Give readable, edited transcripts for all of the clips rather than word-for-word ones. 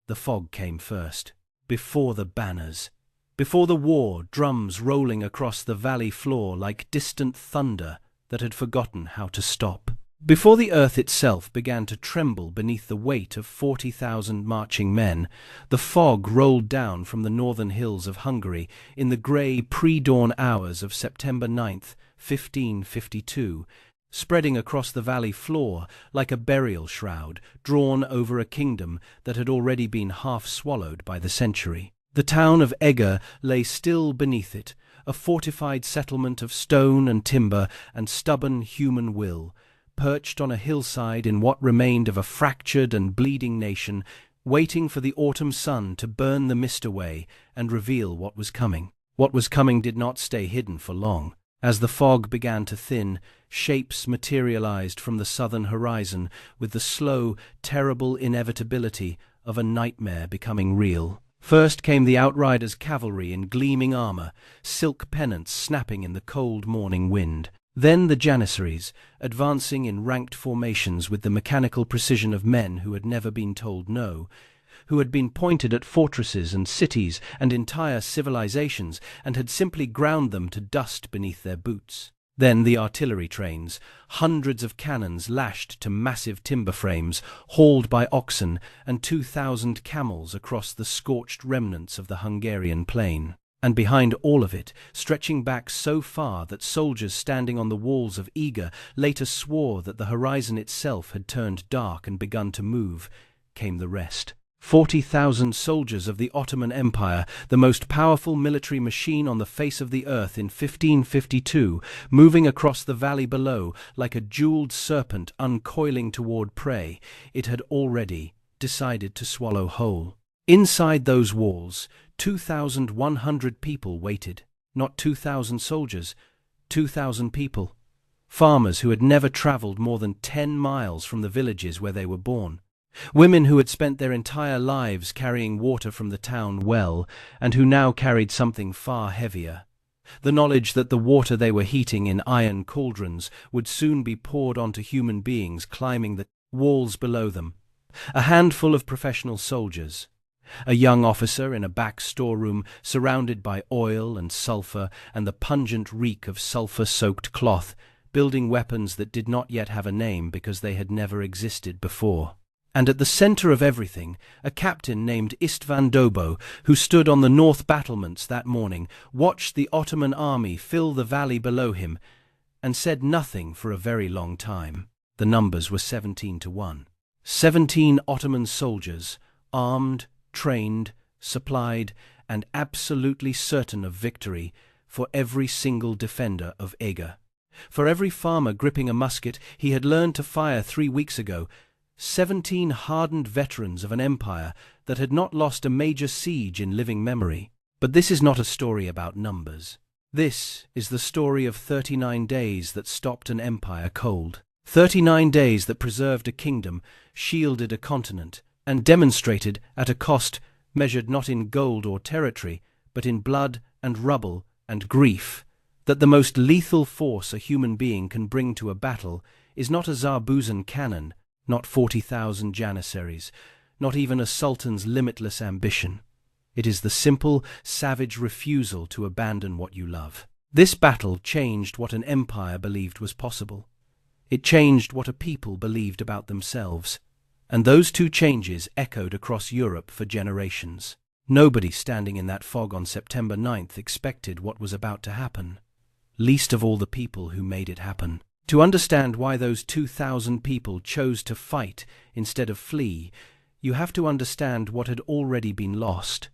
The fog came first. Before the banners. Before the war, drums rolling across the valley floor like distant thunder that had forgotten how to stop. Before the earth itself began to tremble beneath the weight of 40,000 marching men, the fog rolled down from the northern hills of Hungary in the grey pre-dawn hours of September 9th, 1552, spreading across the valley floor like a burial shroud drawn over a kingdom that had already been half swallowed by the century. The town of Eger lay still beneath it, a fortified settlement of stone and timber and stubborn human will, perched on a hillside in what remained of a fractured and bleeding nation, waiting for the autumn sun to burn the mist away and reveal what was coming. What was coming did not stay hidden for long. As the fog began to thin, shapes materialized from the southern horizon with the slow, terrible inevitability of a nightmare becoming real. First came the outriders' cavalry in gleaming armor, silk pennants snapping in the cold morning wind. Then the janissaries, advancing in ranked formations with the mechanical precision of men who had never been told no, who had been pointed at fortresses and cities and entire civilizations and had simply ground them to dust beneath their boots. Then the artillery trains, hundreds of cannons lashed to massive timber frames, hauled by oxen, and 2,000 camels across the scorched remnants of the Hungarian plain. And behind all of it, stretching back so far that soldiers standing on the walls of Eger later swore that the horizon itself had turned dark and begun to move, came the rest. 40,000 soldiers of the Ottoman Empire, the most powerful military machine on the face of the earth in 1552, moving across the valley below like a jeweled serpent uncoiling toward prey it had already decided to swallow whole. Inside those walls, 2,100 people waited. Not 2,000 soldiers, 2,000 people. Farmers who had never traveled more than 10 miles from the villages where they were born. Women who had spent their entire lives carrying water from the town well and who now carried something far heavier. The knowledge that the water they were heating in iron cauldrons would soon be poured onto human beings climbing the walls below them. A handful of professional soldiers. A young officer in a back storeroom surrounded by oil and sulfur and the pungent reek of sulfur-soaked cloth, building weapons that did not yet have a name because they had never existed before. And at the center of everything, a captain named István Dobó, who stood on the north battlements that morning, watched the Ottoman army fill the valley below him, and said nothing for a very long time. The numbers were 17-1. 17 Ottoman soldiers, armed, trained, supplied, and absolutely certain of victory for every single defender of Eger. For every farmer gripping a musket he had learned to fire 3 weeks ago, 17 hardened veterans of an empire that had not lost a major siege in living memory. But this is not a story about numbers. This is the story of 39 days that stopped an empire cold. 39 days that preserved a kingdom, shielded a continent, and demonstrated at a cost measured not in gold or territory, but in blood and rubble and grief, that the most lethal force a human being can bring to a battle is not a Zarbuzan cannon, not 40,000 janissaries, not even a sultan's limitless ambition. It is the simple, savage refusal to abandon what you love. This battle changed what an empire believed was possible. It changed what a people believed about themselves. And those two changes echoed across Europe for generations. Nobody standing in that fog on September 9th expected what was about to happen, least of all the people who made it happen. To understand why those 2,000 people chose to fight instead of flee, you have to understand what had already been lost.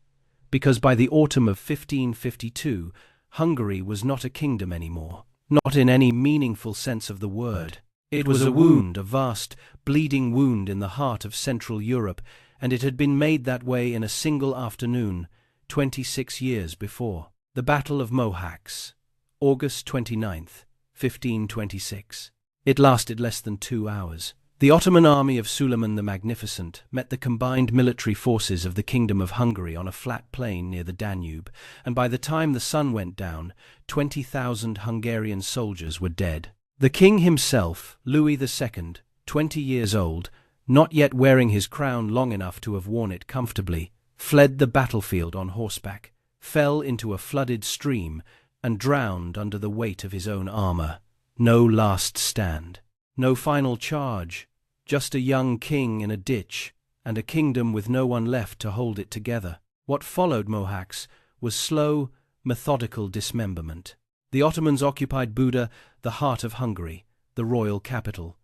Because by the autumn of 1552, Hungary was not a kingdom anymore, not in any meaningful sense of the word. It was a wound, a vast, bleeding wound in the heart of Central Europe, and it had been made that way in a single afternoon, 26 years before. The Battle of Mohacs, August 29th, 1526. It lasted less than 2 hours. The Ottoman army of Suleiman the Magnificent met the combined military forces of the Kingdom of Hungary on a flat plain near the Danube, and by the time the sun went down, 20,000 Hungarian soldiers were dead. The king himself, Louis II, 20 years old, not yet wearing his crown long enough to have worn it comfortably, fled the battlefield on horseback, fell into a flooded stream, and drowned under the weight of his own armor. No last stand. No final charge. Just a young king in a ditch, and a kingdom with no one left to hold it together. What followed, Mohacs, was slow, methodical dismemberment. The Ottomans occupied Buda, the heart of Hungary, the royal capital,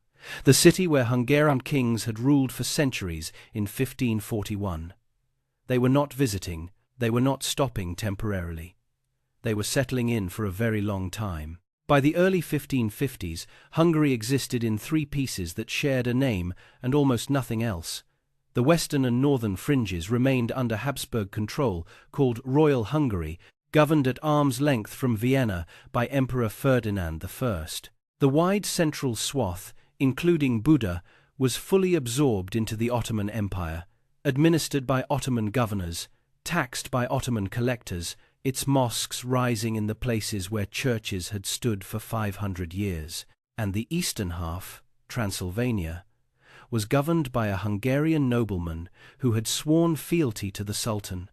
the city where Hungarian kings had ruled for centuries in 1541. They were not visiting, they were not stopping temporarily. They were settling in for a very long time. By the early 1550s, Hungary existed in three pieces that shared a name and almost nothing else. The western and northern fringes remained under Habsburg control, called Royal Hungary, governed at arm's length from Vienna by Emperor Ferdinand I. The wide central swath, including Buda, was fully absorbed into the Ottoman Empire, administered by Ottoman governors, taxed by Ottoman collectors, its mosques rising in the places where churches had stood for 500 years, and the eastern half, Transylvania, was governed by a Hungarian nobleman who had sworn fealty to the Sultan,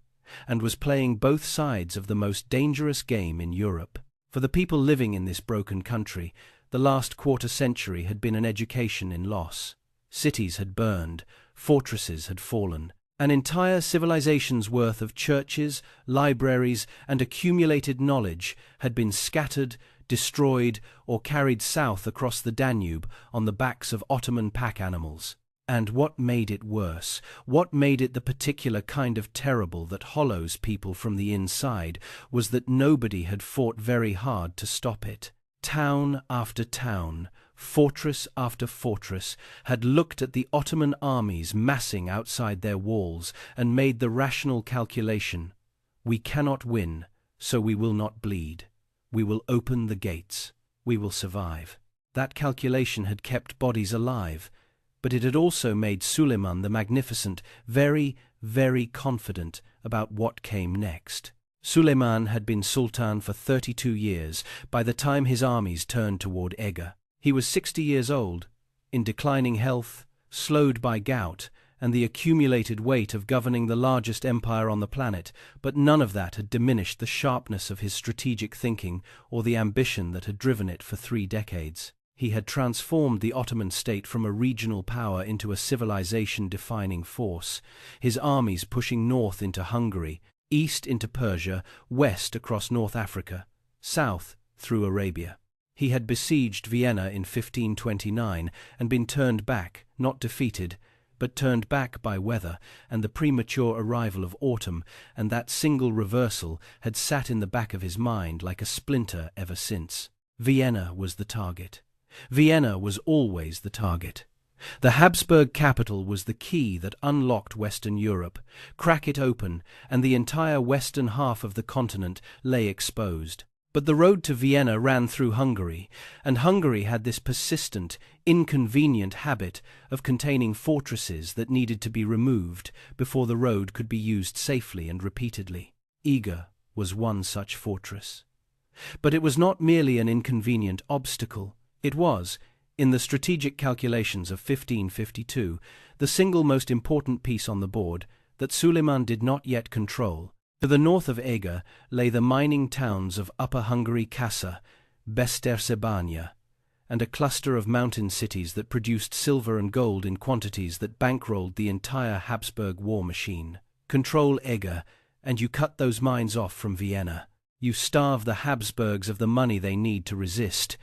and was playing both sides of the most dangerous game in Europe. For the people living in this broken country, the last quarter century had been an education in loss. Cities had burned, fortresses had fallen. An entire civilization's worth of churches, libraries, and accumulated knowledge had been scattered, destroyed, or carried south across the Danube on the backs of Ottoman pack animals. And what made it worse, what made it the particular kind of terrible that hollows people from the inside, was that nobody had fought very hard to stop it. Town after town, fortress after fortress, had looked at the Ottoman armies massing outside their walls and made the rational calculation: we cannot win, so we will not bleed. We will open the gates. We will survive. That calculation had kept bodies alive, but it had also made Suleiman the Magnificent very, very confident about what came next. Suleiman had been sultan for 32 years by the time his armies turned toward Eger. He was 60 years old, in declining health, slowed by gout, and the accumulated weight of governing the largest empire on the planet, but none of that had diminished the sharpness of his strategic thinking or the ambition that had driven it for 3 decades. He had transformed the Ottoman state from a regional power into a civilization-defining force, his armies pushing north into Hungary, east into Persia, west across North Africa, south through Arabia. He had besieged Vienna in 1529 and been turned back, not defeated, but turned back by weather and the premature arrival of autumn, and that single reversal had sat in the back of his mind like a splinter ever since. Vienna was the target. Vienna was always the target. The Habsburg capital was the key that unlocked Western Europe. Crack it open, and the entire western half of the continent lay exposed. But the road to Vienna ran through Hungary, and Hungary had this persistent, inconvenient habit of containing fortresses that needed to be removed before the road could be used safely and repeatedly. Eger was one such fortress. But it was not merely an inconvenient obstacle. It was, in the strategic calculations of 1552, the single most important piece on the board that Suleiman did not yet control. To the north of Eger lay the mining towns of Upper Hungary Kassa, Besztercebánya, and a cluster of mountain cities that produced silver and gold in quantities that bankrolled the entire Habsburg war machine. Control Eger, and you cut those mines off from Vienna. You starve the Habsburgs of the money they need to resist.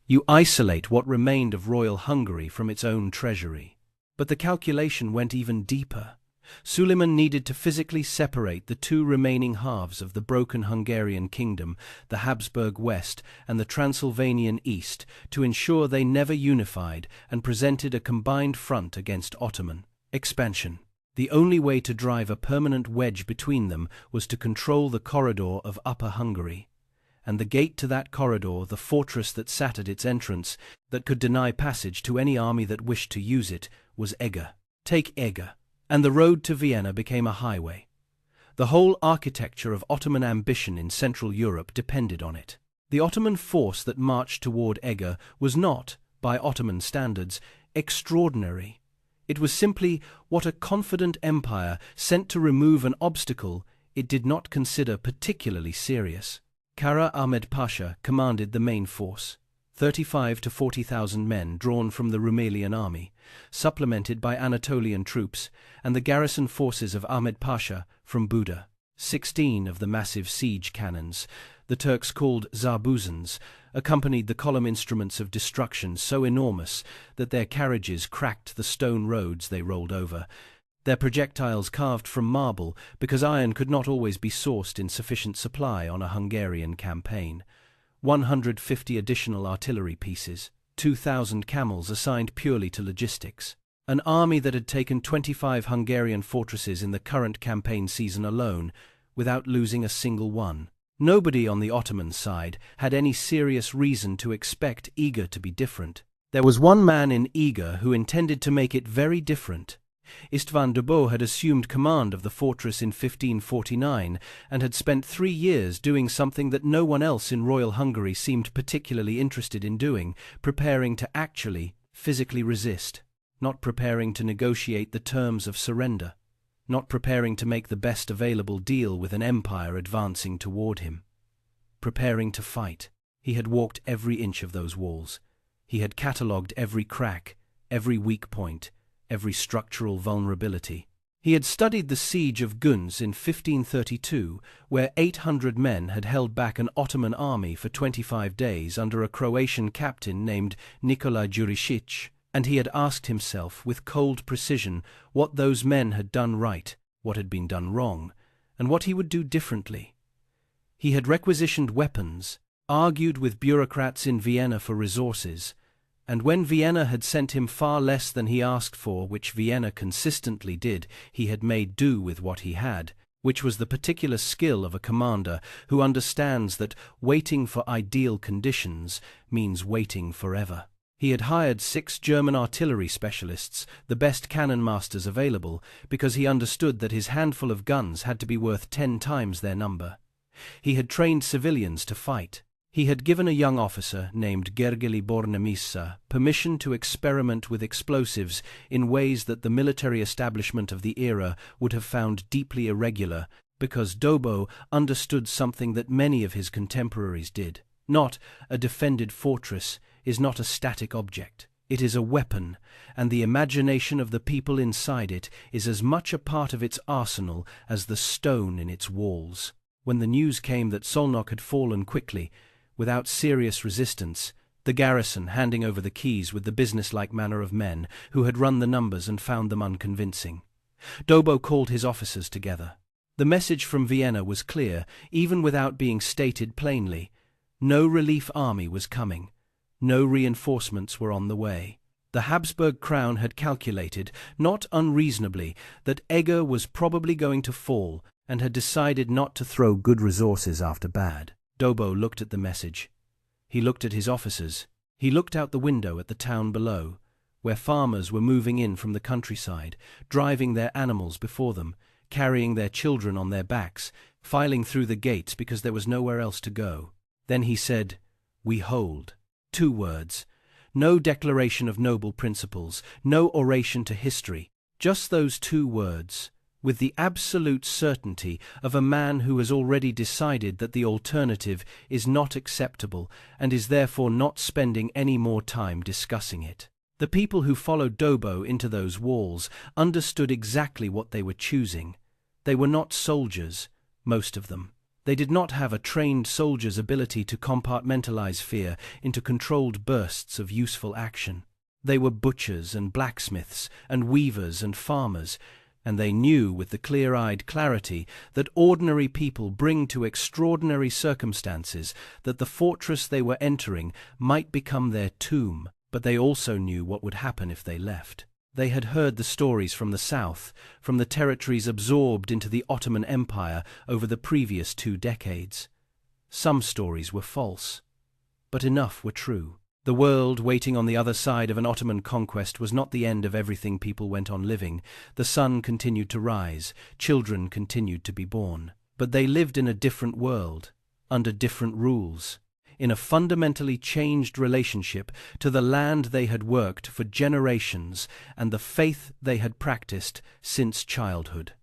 You isolate what remained of Royal Hungary from its own treasury. But the calculation went even deeper. Suleiman needed to physically separate the 2 remaining halves of the broken Hungarian kingdom, the Habsburg West and the Transylvanian East, to ensure they never unified and presented a combined front against Ottoman expansion. The only way to drive a permanent wedge between them was to control the corridor of Upper Hungary. And the gate to that corridor, the fortress that sat at its entrance, that could deny passage to any army that wished to use it, was Eger. Take Eger, and the road to Vienna became a highway. The whole architecture of Ottoman ambition in Central Europe depended on it. The Ottoman force that marched toward Eger was not, by Ottoman standards, extraordinary. It was simply what a confident empire sent to remove an obstacle it did not consider particularly serious. Kara Ahmed Pasha commanded the main force, 35 to 40,000 men drawn from the Rumelian army, supplemented by Anatolian troops, and the garrison forces of Ahmed Pasha from Buda. 16 of the massive siege cannons, the Turks called zarbuzans, accompanied the column instruments of destruction so enormous that their carriages cracked the stone roads they rolled over, their projectiles carved from marble because iron could not always be sourced in sufficient supply on a Hungarian campaign. 150 additional artillery pieces, 2,000 camels assigned purely to logistics. An army that had taken 25 Hungarian fortresses in the current campaign season alone, without losing a single one. Nobody on the Ottoman side had any serious reason to expect Eger to be different. There was one man in Eger who intended to make it very different. István Dobó had assumed command of the fortress in 1549 and had spent 3 years doing something that no one else in Royal Hungary seemed particularly interested in doing, preparing to actually, physically resist, not preparing to negotiate the terms of surrender, not preparing to make the best available deal with an empire advancing toward him. Preparing to fight. He had walked every inch of those walls. He had catalogued every crack, every weak point, every structural vulnerability. He had studied the Siege of Guns in 1532, where 800 men had held back an Ottoman army for 25 days under a Croatian captain named Nikola Jurisic, and he had asked himself with cold precision what those men had done right, what had been done wrong, and what he would do differently. He had requisitioned weapons, argued with bureaucrats in Vienna for resources, and when Vienna had sent him far less than he asked for, which Vienna consistently did, he had made do with what he had, which was the particular skill of a commander who understands that waiting for ideal conditions means waiting forever. He had hired 6 German artillery specialists, the best cannon masters available, because he understood that his handful of guns had to be worth 10 times their number. He had trained civilians to fight. He had given a young officer named Gergely Bornemissa permission to experiment with explosives in ways that the military establishment of the era would have found deeply irregular, because Dobó understood something that many of his contemporaries did. Not a defended fortress is not a static object. It is a weapon, and the imagination of the people inside it is as much a part of its arsenal as the stone in its walls. When the news came that Szolnok had fallen quickly, without serious resistance, the garrison handing over the keys with the businesslike manner of men who had run the numbers and found them unconvincing, Dobó called his officers together. The message from Vienna was clear, even without being stated plainly. No relief army was coming. No reinforcements were on the way. The Habsburg crown had calculated, not unreasonably, that Eger was probably going to fall and had decided not to throw good resources after bad. Dobó looked at the message. He looked at his officers. He looked out the window at the town below, where farmers were moving in from the countryside, driving their animals before them, carrying their children on their backs, filing through the gates because there was nowhere else to go. Then he said, "We hold." 2 words. No declaration of noble principles, no oration to history. Just those 2 words, with the absolute certainty of a man who has already decided that the alternative is not acceptable and is therefore not spending any more time discussing it. The people who followed Dobó into those walls understood exactly what they were choosing. They were not soldiers, most of them. They did not have a trained soldier's ability to compartmentalize fear into controlled bursts of useful action. They were butchers and blacksmiths and weavers and farmers, and they knew with the clear-eyed clarity that ordinary people bring to extraordinary circumstances that the fortress they were entering might become their tomb, but they also knew what would happen if they left. They had heard the stories from the south, from the territories absorbed into the Ottoman Empire over the previous 2 decades. Some stories were false, but enough were true. The world waiting on the other side of an Ottoman conquest was not the end of everything. People went on living. The sun continued to rise, children continued to be born. But they lived in a different world, under different rules. in a fundamentally changed relationship to the land they had worked for generations and the faith they had practiced since childhood.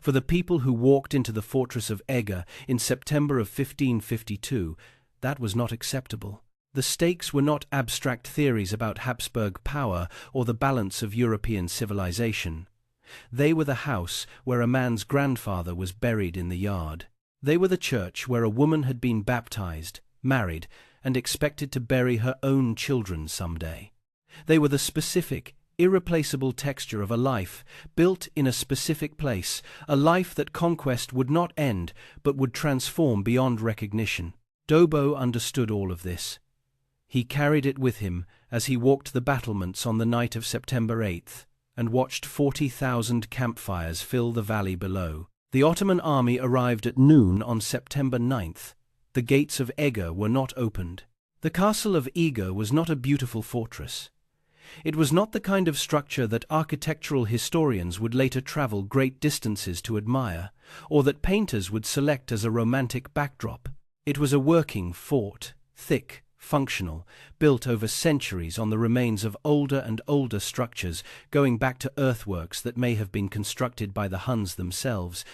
For the people who walked into the fortress of Eger in September of 1552, that was not acceptable. The stakes were not abstract theories about Habsburg power or the balance of European civilization. They were the house where a man's grandfather was buried in the yard. They were the church where a woman had been baptized, married, and expected to bury her own children someday. They were the specific, irreplaceable texture of a life built in a specific place, a life that conquest would not end but would transform beyond recognition. Dobó understood all of this. He carried it with him as he walked the battlements on the night of September 8th and watched 40,000 campfires fill the valley below. The Ottoman army arrived at noon on September 9th. The gates of Eger were not opened. The castle of Eger was not a beautiful fortress. It was not the kind of structure that architectural historians would later travel great distances to admire, or that painters would select as a romantic backdrop. It was a working fort, thick, functional, built over centuries on the remains of older and older structures, going back to earthworks that may have been constructed by the Huns themselves.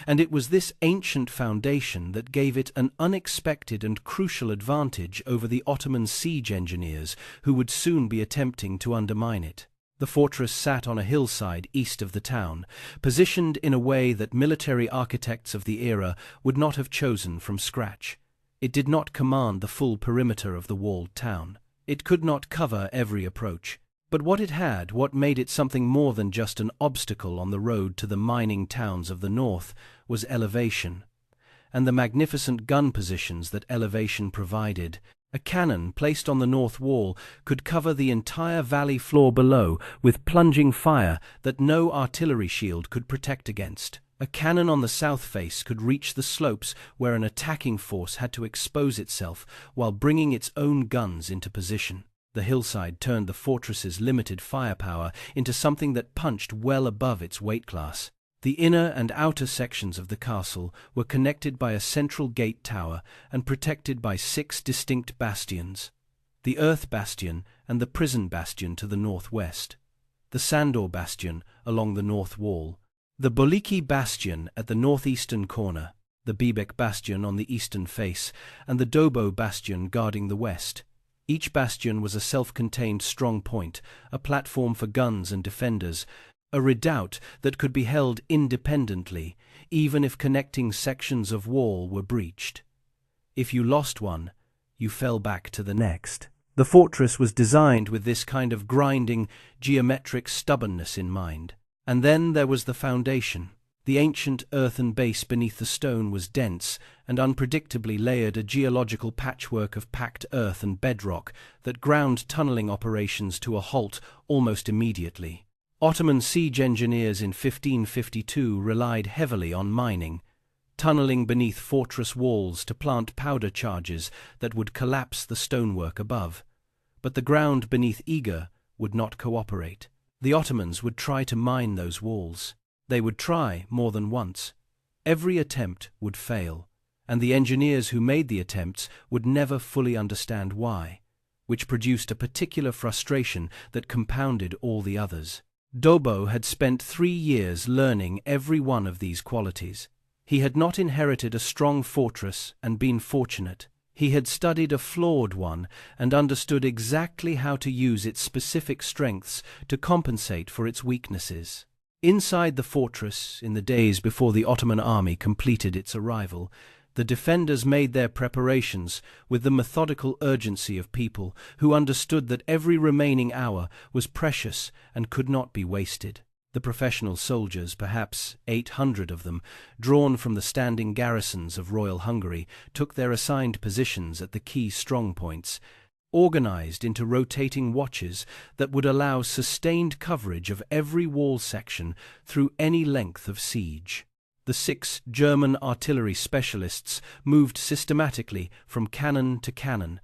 And it was this ancient foundation that gave it an unexpected and crucial advantage over the Ottoman siege engineers who would soon be attempting to undermine it. The fortress sat on a hillside east of the town, positioned in a way that military architects of the era would not have chosen from scratch. It did not command the full perimeter of the walled town. It could not cover every approach. But what it had, what made it something more than just an obstacle on the road to the mining towns of the north, was elevation, and the magnificent gun positions that elevation provided. A cannon placed on the north wall could cover the entire valley floor below with plunging fire that no artillery shield could protect against. A cannon on the south face could reach the slopes where an attacking force had to expose itself while bringing its own guns into position. The hillside turned the fortress's limited firepower into something that punched well above its weight class. The inner and outer sections of the castle were connected by a central gate tower and protected by 6 distinct bastions: the Earth Bastion and the Prison Bastion to the northwest, the Sandor Bastion along the north wall, the Boliki Bastion at the northeastern corner, the Bibek Bastion on the eastern face, and the Dobó Bastion guarding the west. Each bastion was a self-contained strong point, a platform for guns and defenders, a redoubt that could be held independently, even if connecting sections of wall were breached. If you lost one, you fell back to the next. The fortress was designed with this kind of grinding, geometric stubbornness in mind. And then there was the foundation. The ancient earthen base beneath the stone was dense and unpredictably layered, a geological patchwork of packed earth and bedrock that ground tunneling operations to a halt almost immediately. Ottoman siege engineers in 1552 relied heavily on mining, tunneling beneath fortress walls to plant powder charges that would collapse the stonework above. But the ground beneath Eger would not cooperate. The Ottomans would try to mine those walls. They would try more than once. Every attempt would fail, and the engineers who made the attempts would never fully understand why, which produced a particular frustration that compounded all the others. Dobó had spent 3 years learning every one of these qualities. He had not inherited a strong fortress and been fortunate. He had studied a flawed one and understood exactly how to use its specific strengths to compensate for its weaknesses. Inside the fortress, in the days before the Ottoman army completed its arrival, the defenders made their preparations with the methodical urgency of people who understood that every remaining hour was precious and could not be wasted. The professional soldiers, perhaps 800 of them, drawn from the standing garrisons of Royal Hungary, took their assigned positions at the key strongpoints, organized into rotating watches that would allow sustained coverage of every wall section through any length of siege. The 6 German artillery specialists moved systematically from cannon to cannon,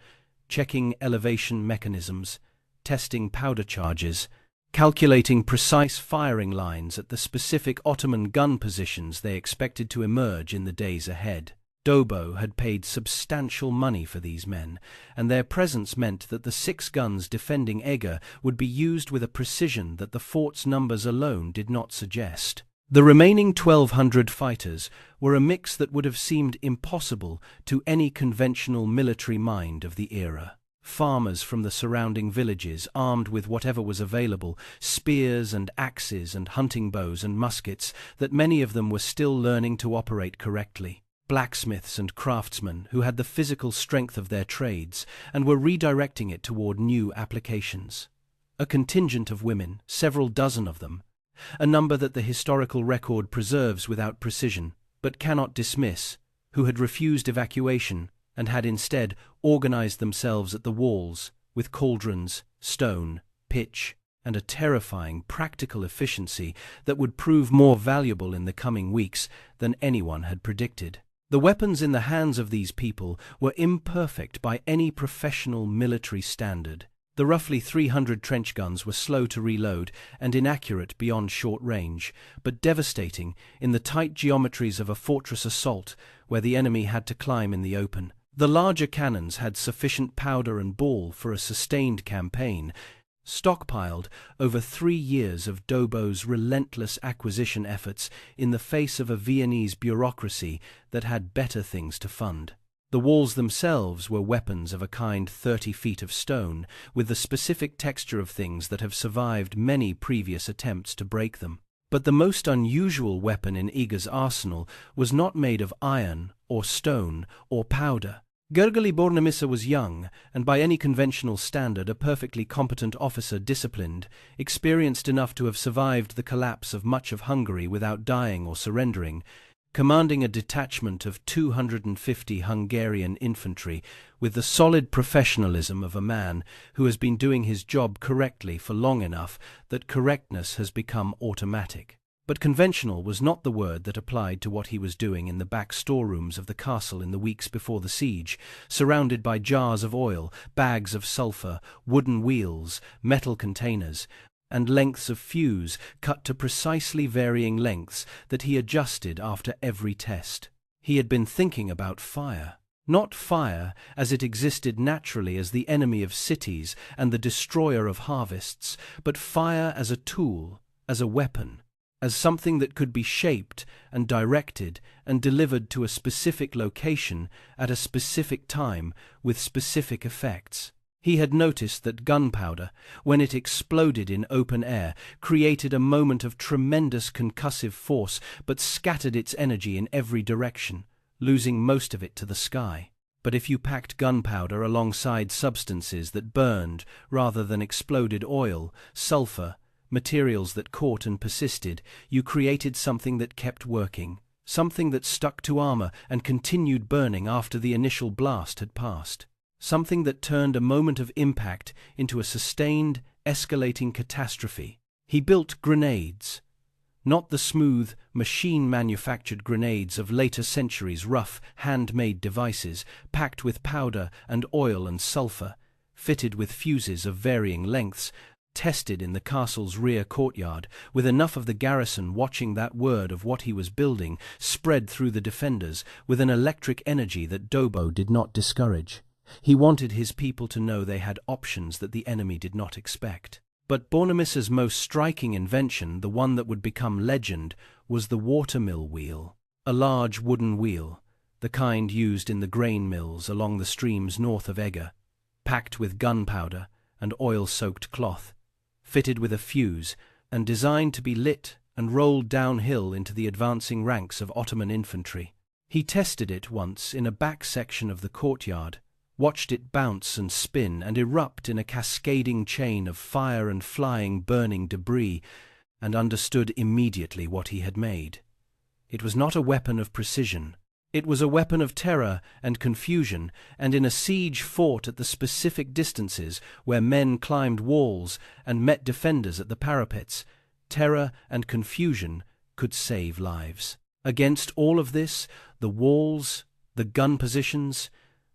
checking elevation mechanisms, testing powder charges, calculating precise firing lines at the specific Ottoman gun positions they expected to emerge in the days ahead. Dobó had paid substantial money for these men, and their presence meant that the 6 guns defending Eger would be used with a precision that the fort's numbers alone did not suggest. The remaining 1,200 fighters were a mix that would have seemed impossible to any conventional military mind of the era. Farmers from the surrounding villages, armed with whatever was available, spears and axes and hunting bows and muskets that many of them were still learning to operate correctly. Blacksmiths and craftsmen who had the physical strength of their trades and were redirecting it toward new applications. A contingent of women, several dozen of them, a number that the historical record preserves without precision, but cannot dismiss, who had refused evacuation and had instead organized themselves at the walls with cauldrons, stone, pitch, and a terrifying practical efficiency that would prove more valuable in the coming weeks than anyone had predicted. The weapons in the hands of these people were imperfect by any professional military standard. The roughly 300 trench guns were slow to reload and inaccurate beyond short range, but devastating in the tight geometries of a fortress assault where the enemy had to climb in the open. The larger cannons had sufficient powder and ball for a sustained campaign, stockpiled over 3 years of Dobó's relentless acquisition efforts in the face of a Viennese bureaucracy that had better things to fund. The walls themselves were weapons of a kind 30 feet of stone, with the specific texture of things that have survived many previous attempts to break them. But the most unusual weapon in Eger's arsenal was not made of iron or stone or powder. Gergely Bornemisza was young, and by any conventional standard a perfectly competent officer, disciplined, experienced enough to have survived the collapse of much of Hungary without dying or surrendering, commanding a detachment of 250 Hungarian infantry with the solid professionalism of a man who has been doing his job correctly for long enough that correctness has become automatic. But conventional was not the word that applied to what he was doing in the back storerooms of the castle in the weeks before the siege, surrounded by jars of oil, bags of sulphur, wooden wheels, metal containers, and lengths of fuse cut to precisely varying lengths that he adjusted after every test. He had been thinking about fire. Not fire as it existed naturally as the enemy of cities and the destroyer of harvests, but fire as a tool, as a weapon, as something that could be shaped and directed and delivered to a specific location at a specific time with specific effects. He had noticed that gunpowder, when it exploded in open air, created a moment of tremendous concussive force but scattered its energy in every direction, losing most of it to the sky. But if you packed gunpowder alongside substances that burned rather than exploded, oil, sulphur, materials that caught and persisted, you created something that kept working, something that stuck to armor and continued burning after the initial blast had passed, something that turned a moment of impact into a sustained, escalating catastrophe. He built grenades, not the smooth, machine-manufactured grenades of later centuries, rough, handmade devices, packed with powder and oil and sulphur, fitted with fuses of varying lengths, tested in the castle's rear courtyard, with enough of the garrison watching that word of what he was building spread through the defenders with an electric energy that Dobó did not discourage. He wanted his people to know they had options that the enemy did not expect. But Bornemisza's most striking invention, the one that would become legend, was the watermill wheel. A large wooden wheel, the kind used in the grain mills along the streams north of Eger, packed with gunpowder and oil-soaked cloth, fitted with a fuse, and designed to be lit and rolled downhill into the advancing ranks of Ottoman infantry. He tested it once in a back section of the courtyard, watched it bounce and spin and erupt in a cascading chain of fire and flying, burning debris, and understood immediately what he had made. It was not a weapon of precision. It was a weapon of terror and confusion, and in a siege fought at the specific distances where men climbed walls and met defenders at the parapets, terror and confusion could save lives. Against all of this, the walls, the gun positions,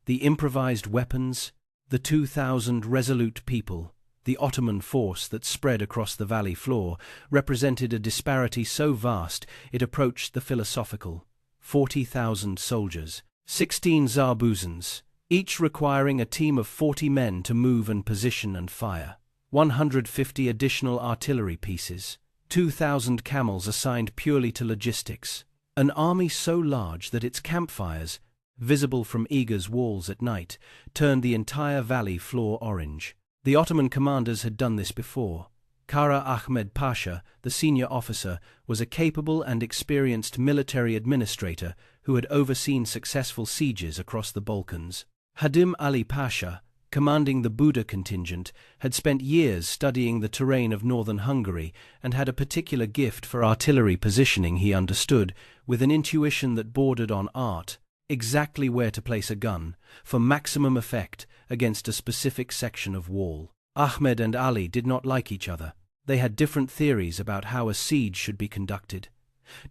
the improvised weapons, the 2,000 resolute people, the Ottoman force that spread across the valley floor, represented a disparity so vast it approached the philosophical. 40,000 soldiers, 16 Zarbuzans, each requiring a team of 40 men to move and position and fire. 150 additional artillery pieces. 2,000 camels assigned purely to logistics. An army so large that its campfires, visible from Eger's walls at night, turned the entire valley floor orange. The Ottoman commanders had done this before. Kara Ahmed Pasha, the senior officer, was a capable and experienced military administrator who had overseen successful sieges across the Balkans. Hadim Ali Pasha, commanding the Buda contingent, had spent years studying the terrain of northern Hungary and had a particular gift for artillery positioning. He understood, with an intuition that bordered on art, exactly where to place a gun, for maximum effect, against a specific section of wall. Ahmed and Ali did not like each other. They had different theories about how a siege should be conducted,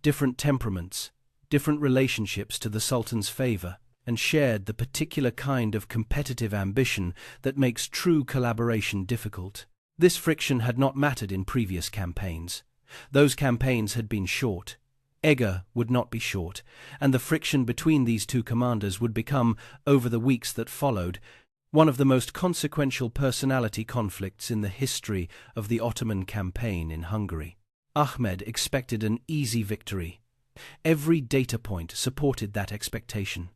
different temperaments, different relationships to the Sultan's favor, and shared the particular kind of competitive ambition that makes true collaboration difficult. This friction had not mattered in previous campaigns. Those campaigns had been short. Eger would not be short, and the friction between these two commanders would become, over the weeks that followed, one of the most consequential personality conflicts in the history of the Ottoman campaign in Hungary. Ahmed expected an easy victory. Every data point supported that expectation.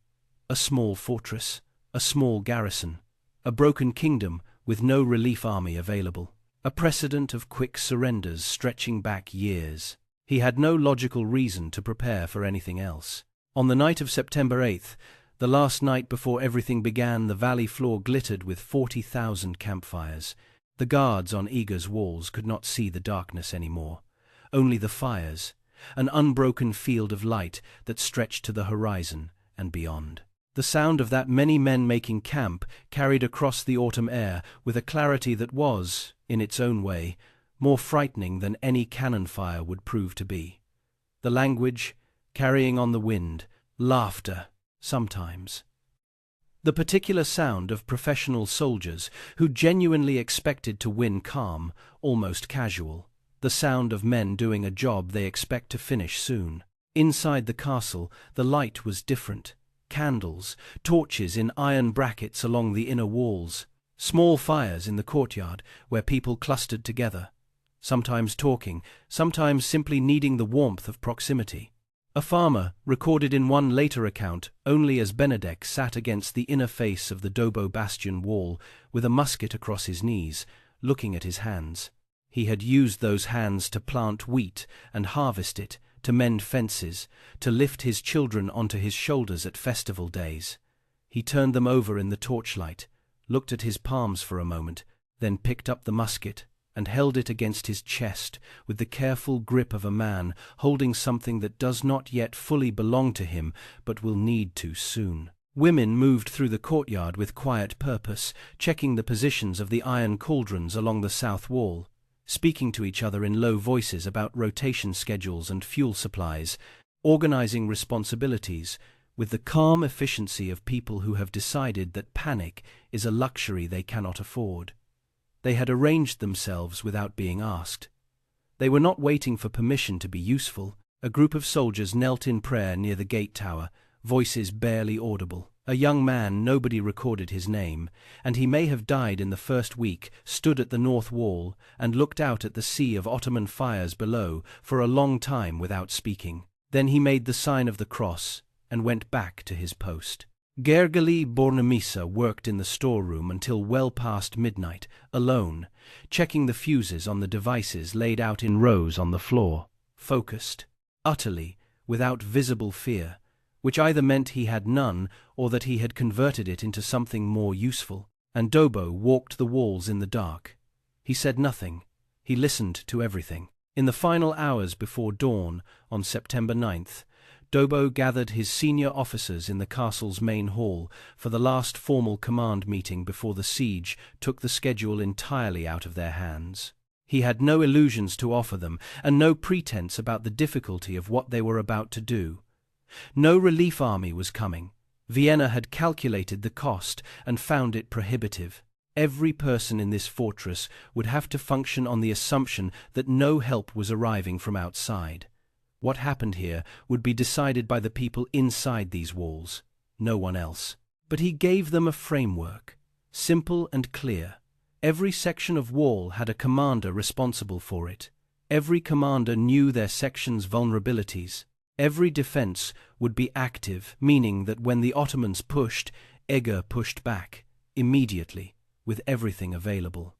A small fortress, a small garrison, a broken kingdom with no relief army available, a precedent of quick surrenders stretching back years. He had no logical reason to prepare for anything else. On the night of September 8th, the last night before everything began, the valley floor glittered with 40,000 campfires. The guards on Eger's walls could not see the darkness anymore, only the fires, an unbroken field of light that stretched to the horizon and beyond. The sound of that many men making camp carried across the autumn air with a clarity that was, in its own way, more frightening than any cannon fire would prove to be. The language, carrying on the wind, laughter, sometimes. The particular sound of professional soldiers who genuinely expected to win calm, almost casual. The sound of men doing a job they expect to finish soon. Inside the castle, the light was different. Candles, torches in iron brackets along the inner walls, small fires in the courtyard where people clustered together, sometimes talking, sometimes simply needing the warmth of proximity. A farmer, recorded in one later account only as Benedek, sat against the inner face of the Dobó bastion wall with a musket across his knees, looking at his hands. He had used those hands to plant wheat and harvest it, to mend fences, to lift his children onto his shoulders at festival days. He turned them over in the torchlight, looked at his palms for a moment, then picked up the musket and held it against his chest with the careful grip of a man holding something that does not yet fully belong to him but will need to soon. Women moved through the courtyard with quiet purpose, checking the positions of the iron cauldrons along the south wall, speaking to each other in low voices about rotation schedules and fuel supplies, organizing responsibilities with the calm efficiency of people who have decided that panic is a luxury they cannot afford. They had arranged themselves without being asked. They were not waiting for permission to be useful. A group of soldiers knelt in prayer near the gate tower, voices barely audible. A young man, nobody recorded his name, and he may have died in the first week, stood at the north wall and looked out at the sea of Ottoman fires below for a long time without speaking. Then he made the sign of the cross and went back to his post. Gergely Bornemisa worked in the storeroom until well past midnight, alone, checking the fuses on the devices laid out in rows on the floor, focused, utterly, without visible fear, which either meant he had none or that he had converted it into something more useful. And Dobó walked the walls in the dark. He said nothing. He listened to everything. In the final hours before dawn, on September 9th, Dobó gathered his senior officers in the castle's main hall for the last formal command meeting before the siege took the schedule entirely out of their hands. He had no illusions to offer them and no pretense about the difficulty of what they were about to do. No relief army was coming. Vienna had calculated the cost and found it prohibitive. Every person in this fortress would have to function on the assumption that no help was arriving from outside. What happened here would be decided by the people inside these walls, no one else. But he gave them a framework, simple and clear. Every section of wall had a commander responsible for it. Every commander knew their section's vulnerabilities. Every defense would be active, meaning that when the Ottomans pushed, Eger pushed back, immediately, with everything available.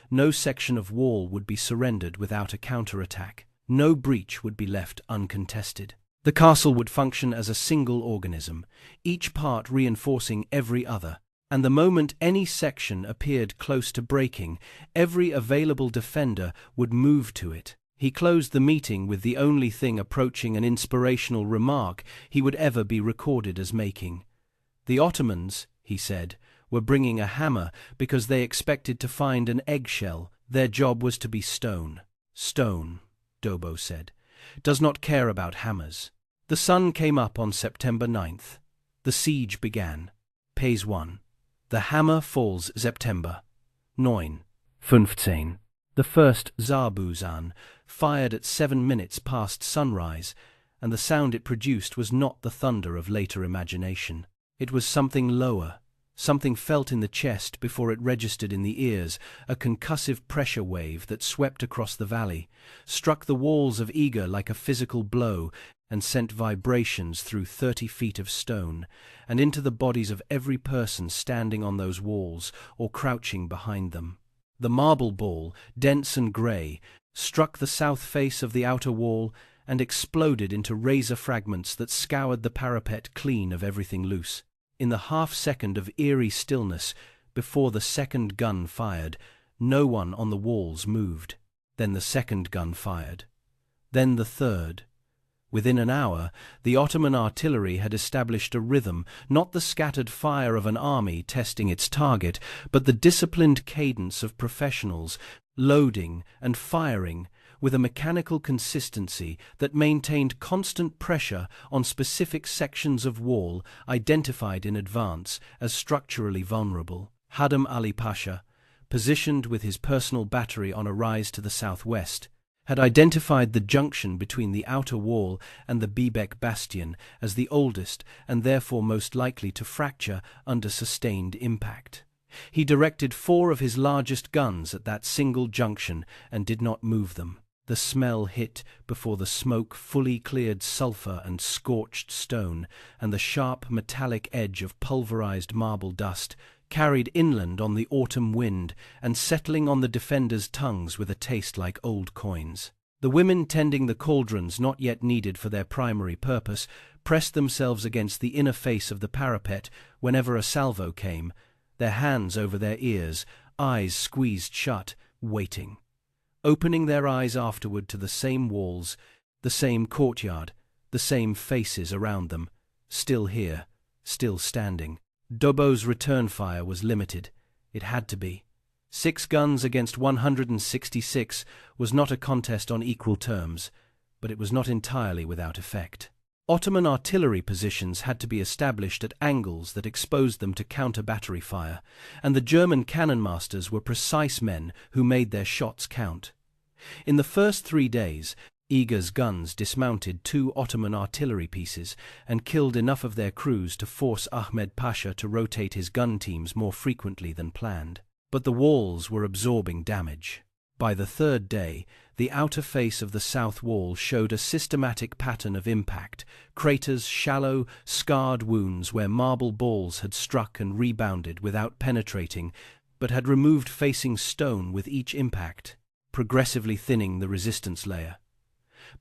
No section of wall would be surrendered without a counterattack. No breach would be left uncontested. The castle would function as a single organism, each part reinforcing every other, and the moment any section appeared close to breaking, every available defender would move to it. He closed the meeting with the only thing approaching an inspirational remark he would ever be recorded as making. The Ottomans, he said, were bringing a hammer because they expected to find an eggshell. Their job was to be stone. Stone, Dobó said, does not care about hammers. The sun came up on September 9th. The siege began. Phase 1. The hammer falls September 9. 15. The first Zarbuzan fired at 7 minutes past sunrise, and the sound it produced was not the thunder of later imagination. It was something lower, something felt in the chest before it registered in the ears, a concussive pressure wave that swept across the valley, struck the walls of Eger like a physical blow, and sent vibrations through 30 feet of stone, and into the bodies of every person standing on those walls or crouching behind them. The marble ball, dense and grey, struck the south face of the outer wall and exploded into razor fragments that scoured the parapet clean of everything loose. In the half-second of eerie stillness before the second gun fired, no one on the walls moved. Then the second gun fired. Then the third. Within an hour, the Ottoman artillery had established a rhythm, not the scattered fire of an army testing its target, but the disciplined cadence of professionals, loading and firing with a mechanical consistency that maintained constant pressure on specific sections of wall identified in advance as structurally vulnerable. Hatem Ali Pasha, positioned with his personal battery on a rise to the southwest, had identified the junction between the outer wall and the Bebek bastion as the oldest and therefore most likely to fracture under sustained impact. He directed 4 of his largest guns at that single junction and did not move them. The smell hit before the smoke fully cleared sulfur and scorched stone, and the sharp metallic edge of pulverized marble dust carried inland on the autumn wind and settling on the defenders' tongues with a taste like old coins. The women tending the cauldrons not yet needed for their primary purpose pressed themselves against the inner face of the parapet whenever a salvo came, their hands over their ears, eyes squeezed shut, waiting. Opening their eyes afterward to the same walls, the same courtyard, the same faces around them, still here, still standing. Dobó's return fire was limited. It had to be. 6 guns against 166 was not a contest on equal terms, but it was not entirely without effect. Ottoman artillery positions had to be established at angles that exposed them to counter-battery fire, and the German cannonmasters were precise men who made their shots count. In the first 3 days, Eger's guns dismounted 2 Ottoman artillery pieces and killed enough of their crews to force Ahmed Pasha to rotate his gun teams more frequently than planned. But the walls were absorbing damage. By the 3rd day, the outer face of the south wall showed a systematic pattern of impact, craters, shallow, scarred wounds where marble balls had struck and rebounded without penetrating, but had removed facing stone with each impact, progressively thinning the resistance layer.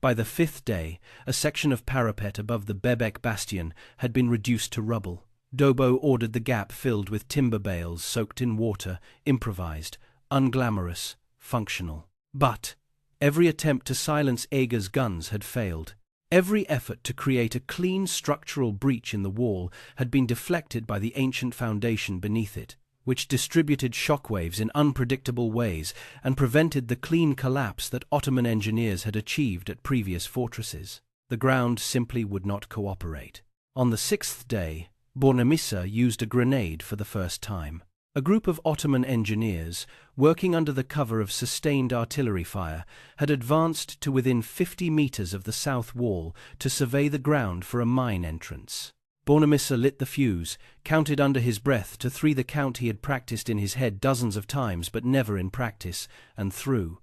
By the 5th day, a section of parapet above the Bebek bastion had been reduced to rubble. Dobó ordered the gap filled with timber bales soaked in water, improvised, unglamorous, functional. But every attempt to silence Eger's guns had failed. Every effort to create a clean structural breach in the wall had been deflected by the ancient foundation beneath it, which distributed shockwaves in unpredictable ways and prevented the clean collapse that Ottoman engineers had achieved at previous fortresses. The ground simply would not cooperate. On the 6th day, Bornemissa used a grenade for the first time. A group of Ottoman engineers, working under the cover of sustained artillery fire, had advanced to within 50 meters of the south wall to survey the ground for a mine entrance. Bornemissa lit the fuse, counted under his breath to 3 the count he had practiced in his head dozens of times but never in practice, and threw.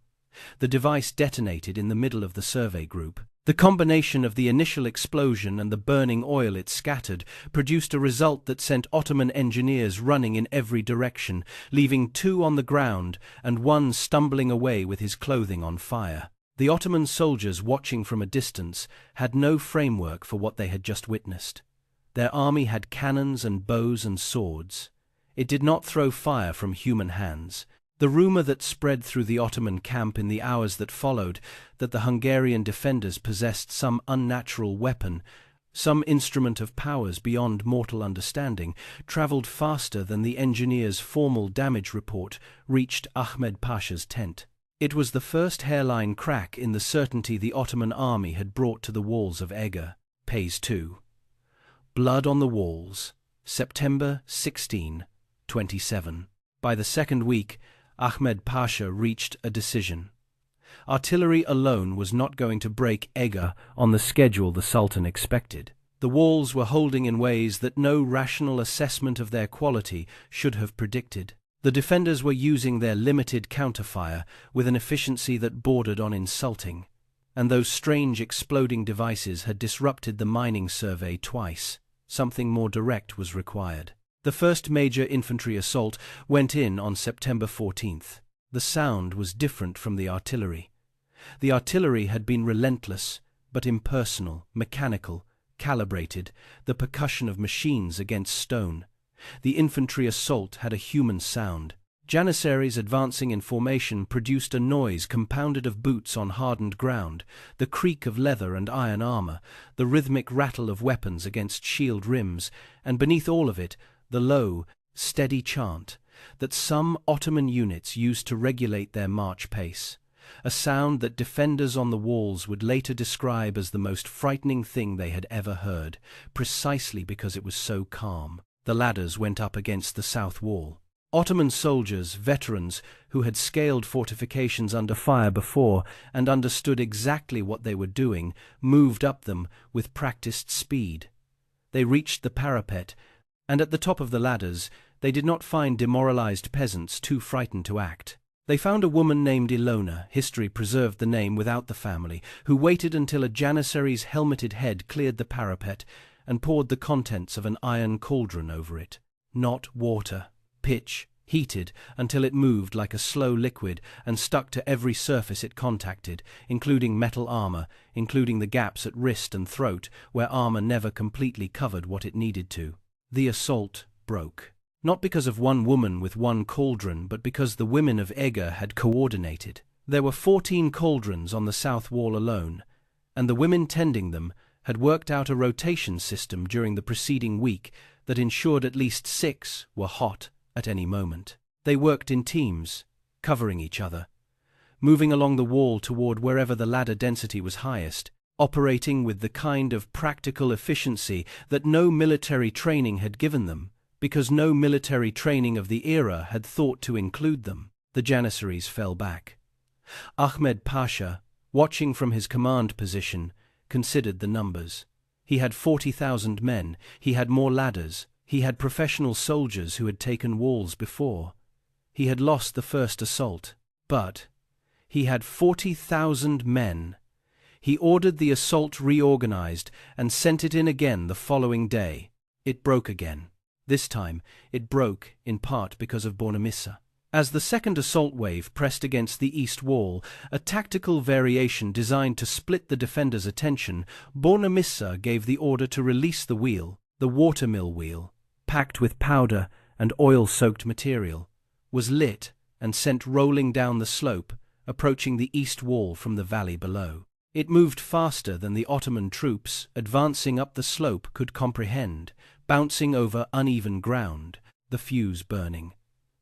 The device detonated in the middle of the survey group. The combination of the initial explosion and the burning oil it scattered produced a result that sent Ottoman engineers running in every direction, leaving 2 on the ground and 1 stumbling away with his clothing on fire. The Ottoman soldiers watching from a distance had no framework for what they had just witnessed. Their army had cannons and bows and swords. It did not throw fire from human hands. The rumor that spread through the Ottoman camp in the hours that followed, that the Hungarian defenders possessed some unnatural weapon, some instrument of powers beyond mortal understanding, traveled faster than the engineer's formal damage report reached Ahmed Pasha's tent. It was the first hairline crack in the certainty the Ottoman army had brought to the walls of Eger. Phase 2. Blood on the walls, September 16, 27. By the second week, Ahmed Pasha reached a decision. Artillery alone was not going to break Eger on the schedule the Sultan expected. The walls were holding in ways that no rational assessment of their quality should have predicted. The defenders were using their limited counterfire with an efficiency that bordered on insulting, and those strange exploding devices had disrupted the mining survey twice. Something more direct was required. The first major infantry assault went in on September 14th. The sound was different from the artillery. The artillery had been relentless, but impersonal, mechanical, calibrated, the percussion of machines against stone. The infantry assault had a human sound. Janissaries advancing in formation produced a noise compounded of boots on hardened ground, the creak of leather and iron armor, the rhythmic rattle of weapons against shield rims, and beneath all of it, the low, steady chant that some Ottoman units used to regulate their march pace, a sound that defenders on the walls would later describe as the most frightening thing they had ever heard, precisely because it was so calm. The ladders went up against the south wall. Ottoman soldiers, veterans who had scaled fortifications under fire before and understood exactly what they were doing, moved up them with practiced speed. They reached the parapet, and at the top of the ladders they did not find demoralized peasants too frightened to act. They found a woman named Ilona, history preserved the name without the family, who waited until a janissary's helmeted head cleared the parapet and poured the contents of an iron cauldron over it. Not water. Pitch, heated until it moved like a slow liquid and stuck to every surface it contacted, including metal armor, including the gaps at wrist and throat where armor never completely covered what it needed to. The assault broke. Not because of one woman with one cauldron, but because the women of Eger had coordinated. There were 14 cauldrons on the south wall alone, and the women tending them had worked out a rotation system during the preceding week that ensured at least 6 were hot at any moment. They worked in teams, covering each other, moving along the wall toward wherever the ladder density was highest, operating with the kind of practical efficiency that no military training had given them, because no military training of the era had thought to include them. The janissaries fell back. Ahmed Pasha, watching from his command position, considered the numbers. He had 40,000 men, he had more ladders, he had professional soldiers who had taken walls before. He had lost the first assault, but he had 40,000 men. He ordered the assault reorganized and sent it in again the following day. It broke again. This time, it broke in part because of Bornemissa. As the second assault wave pressed against the east wall, a tactical variation designed to split the defenders' attention, Bornemissa gave the order to release the wheel. The watermill wheel, packed with powder and oil-soaked material, was lit and sent rolling down the slope, approaching the east wall from the valley below. It moved faster than the Ottoman troops advancing up the slope could comprehend, bouncing over uneven ground, the fuse burning.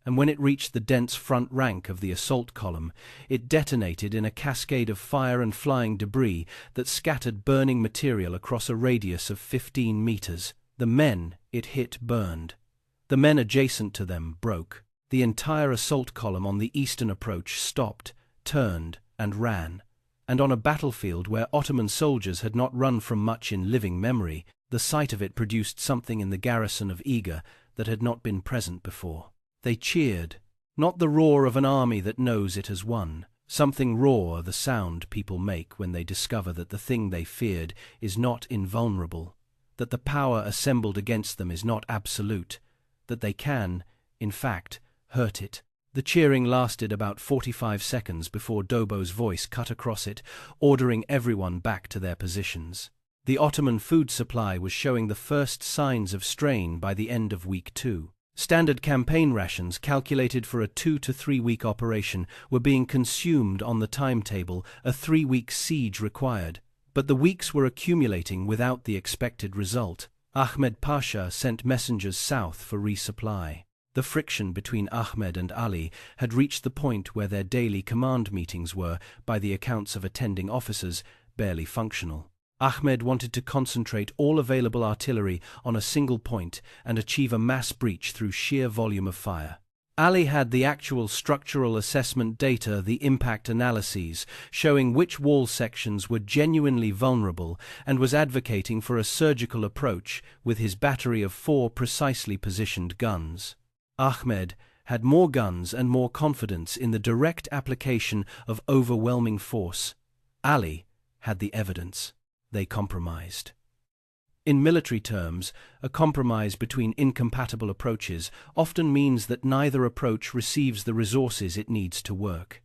And when it reached the dense front rank of the assault column, it detonated in a cascade of fire and flying debris that scattered burning material across a radius of 15 meters. The men it hit burned. The men adjacent to them broke. The entire assault column on the eastern approach stopped, turned, and ran. And on a battlefield where Ottoman soldiers had not run from much in living memory, The sight of it produced something in the garrison of Eger that had not been present before. They cheered, not the roar of an army that knows it has won. Something raw, the sound people make when they discover that the thing they feared is not invulnerable, that the power assembled against them is not absolute, that they can, in fact, hurt it. The cheering lasted about 45 seconds before Dobó's voice cut across it, ordering everyone back to their positions. The Ottoman food supply was showing the first signs of strain by the end of week 2. Standard campaign rations calculated for a 2 to 3 week operation were being consumed on the timetable a 3-week siege required, but the weeks were accumulating without the expected result. Ahmed Pasha sent messengers south for resupply. The friction between Ahmed and Ali had reached the point where their daily command meetings were, by the accounts of attending officers, barely functional. Ahmed wanted to concentrate all available artillery on a single point and achieve a mass breach through sheer volume of fire. Ali had the actual structural assessment data, the impact analyses, showing which wall sections were genuinely vulnerable, and was advocating for a surgical approach with his battery of 4 precisely positioned guns. Ahmed had more guns and more confidence in the direct application of overwhelming force. Ali had the evidence. They compromised. In military terms, a compromise between incompatible approaches often means that neither approach receives the resources it needs to work.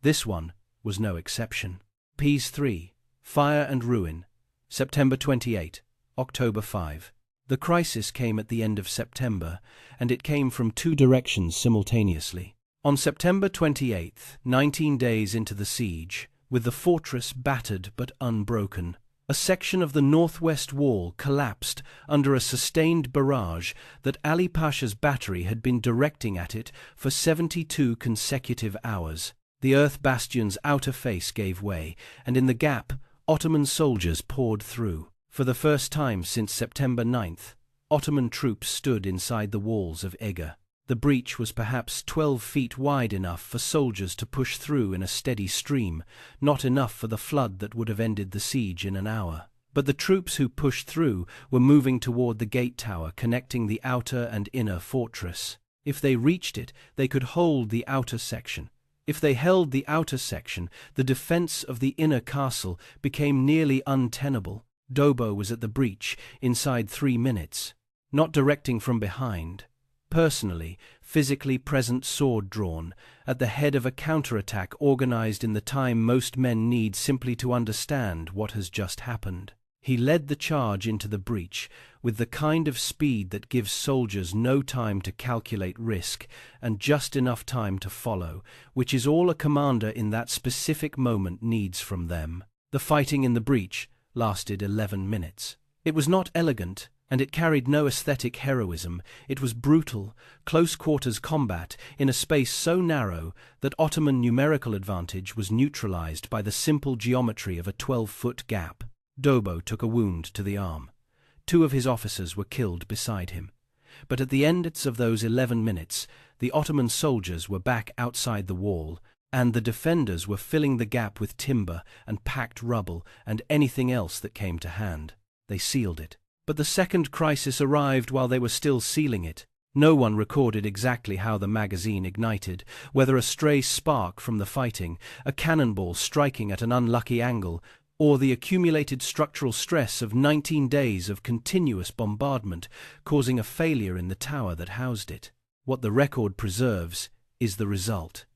This one was no exception. Ps 3, Fire and Ruin, September 28, October 5. The crisis came at the end of September, and it came from 2 directions simultaneously. On September 28, 19 days into the siege, with the fortress battered but unbroken, a section of the northwest wall collapsed under a sustained barrage that Ali Pasha's battery had been directing at it for 72 consecutive hours. The earth bastion's outer face gave way, and in the gap, Ottoman soldiers poured through. For the first time since September 9th, Ottoman troops stood inside the walls of Eger. The breach was perhaps 12 feet wide, enough for soldiers to push through in a steady stream, not enough for the flood that would have ended the siege in an hour. But the troops who pushed through were moving toward the gate tower connecting the outer and inner fortress. If they reached it, they could hold the outer section. If they held the outer section, the defense of the inner castle became nearly untenable. Dobó was at the breach inside 3 minutes, not directing from behind. Personally, physically present, sword drawn, at the head of a counterattack organized in the time most men need simply to understand what has just happened. He led the charge into the breach with the kind of speed that gives soldiers no time to calculate risk and just enough time to follow, which is all a commander in that specific moment needs from them. The fighting in the breach lasted 11 minutes. It was not elegant, and it carried no aesthetic heroism. It was brutal, close-quarters combat in a space so narrow that Ottoman numerical advantage was neutralized by the simple geometry of a 12-foot gap. Dobó took a wound to the arm. 2 of his officers were killed beside him. But at the end of those 11 minutes, the Ottoman soldiers were back outside the wall, and the defenders were filling the gap with timber and packed rubble and anything else that came to hand. They sealed it. But the second crisis arrived while they were still sealing it. No one recorded exactly how the magazine ignited, whether a stray spark from the fighting, a cannonball striking at an unlucky angle, or the accumulated structural stress of 19 days of continuous bombardment causing a failure in the tower that housed it. What the record preserves is the result.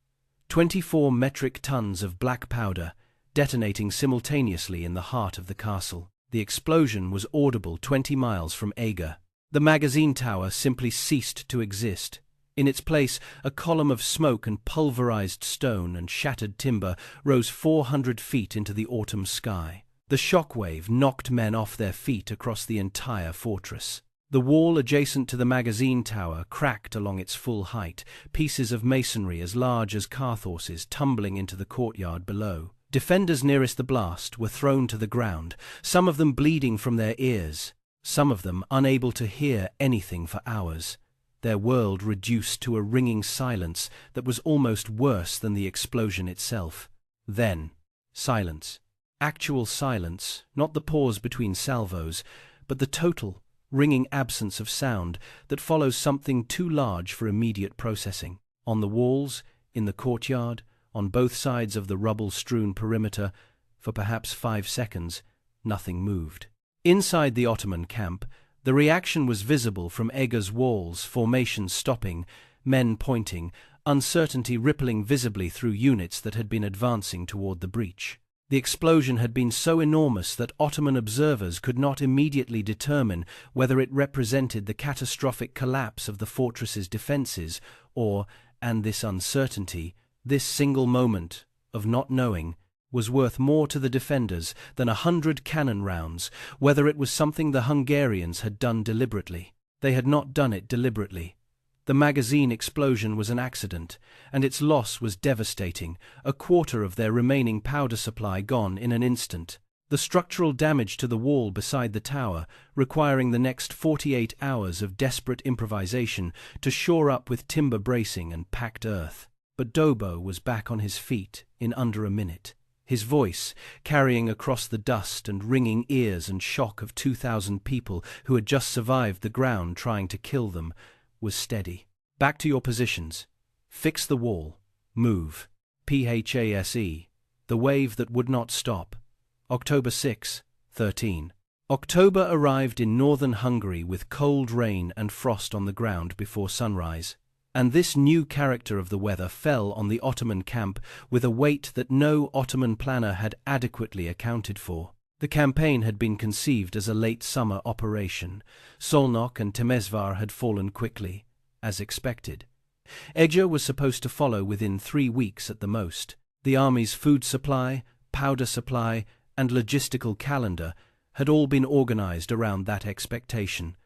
24 metric tons of black powder detonating simultaneously in the heart of the castle. The explosion was audible 20 miles from Eger. The magazine tower simply ceased to exist. In its place, a column of smoke and pulverized stone and shattered timber rose 400 feet into the autumn sky. The shockwave knocked men off their feet across the entire fortress. The wall adjacent to the magazine tower cracked along its full height, pieces of masonry as large as cart horses tumbling into the courtyard below. Defenders nearest the blast were thrown to the ground, some of them bleeding from their ears, some of them unable to hear anything for hours, their world reduced to a ringing silence that was almost worse than the explosion itself. Then, silence. Actual silence, not the pause between salvos, but the total, ringing absence of sound that follows something too large for immediate processing. On the walls, in the courtyard, on both sides of the rubble-strewn perimeter, for perhaps 5 seconds, nothing moved. Inside the Ottoman camp, the reaction was visible from Eger's walls, formations stopping, men pointing, uncertainty rippling visibly through units that had been advancing toward the breach. The explosion had been so enormous that Ottoman observers could not immediately determine whether it represented the catastrophic collapse of the fortress's defenses or, and this uncertainty, this single moment of not knowing, was worth more to the defenders than 100 cannon rounds, whether it was something the Hungarians had done deliberately. They had not done it deliberately. The magazine explosion was an accident, and its loss was devastating, a quarter of their remaining powder supply gone in an instant. The structural damage to the wall beside the tower, requiring the next 48 hours of desperate improvisation to shore up with timber bracing and packed earth. But Dobó was back on his feet in under a minute. His voice, carrying across the dust and ringing ears and shock of 2,000 people who had just survived the ground trying to kill them, was steady. Back to your positions. Fix the wall. Move. PHASE. The wave that would not stop. October 6, 13. October arrived in northern Hungary with cold rain and frost on the ground before sunrise. And this new character of the weather fell on the Ottoman camp with a weight that no Ottoman planner had adequately accounted for. The campaign had been conceived as a late summer operation. Szolnok and Temesvar had fallen quickly, as expected. Eger was supposed to follow within 3 weeks at the most. The army's food supply, powder supply, and logistical calendar had all been organized around that expectation.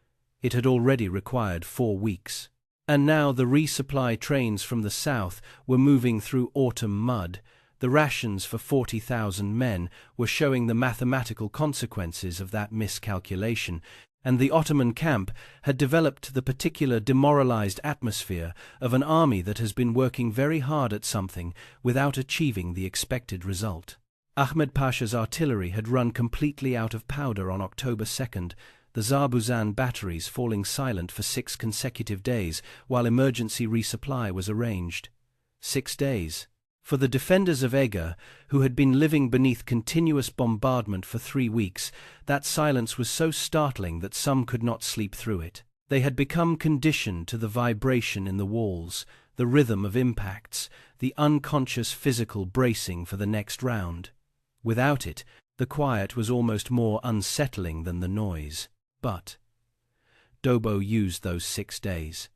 It had already required 4 weeks. And now the resupply trains from the south were moving through autumn mud. The rations for 40,000 men were showing the mathematical consequences of that miscalculation, and the Ottoman camp had developed the particular demoralized atmosphere of an army that has been working very hard at something without achieving the expected result. Ahmed Pasha's artillery had run completely out of powder on October 2nd, the Zarbuzan batteries falling silent for 6 consecutive days while emergency resupply was arranged. 6 days. For the defenders of Eger, who had been living beneath continuous bombardment for 3 weeks, that silence was so startling that some could not sleep through it. They had become conditioned to the vibration in the walls, the rhythm of impacts, the unconscious physical bracing for the next round. Without it, the quiet was almost more unsettling than the noise. But Dobó used those 6 days.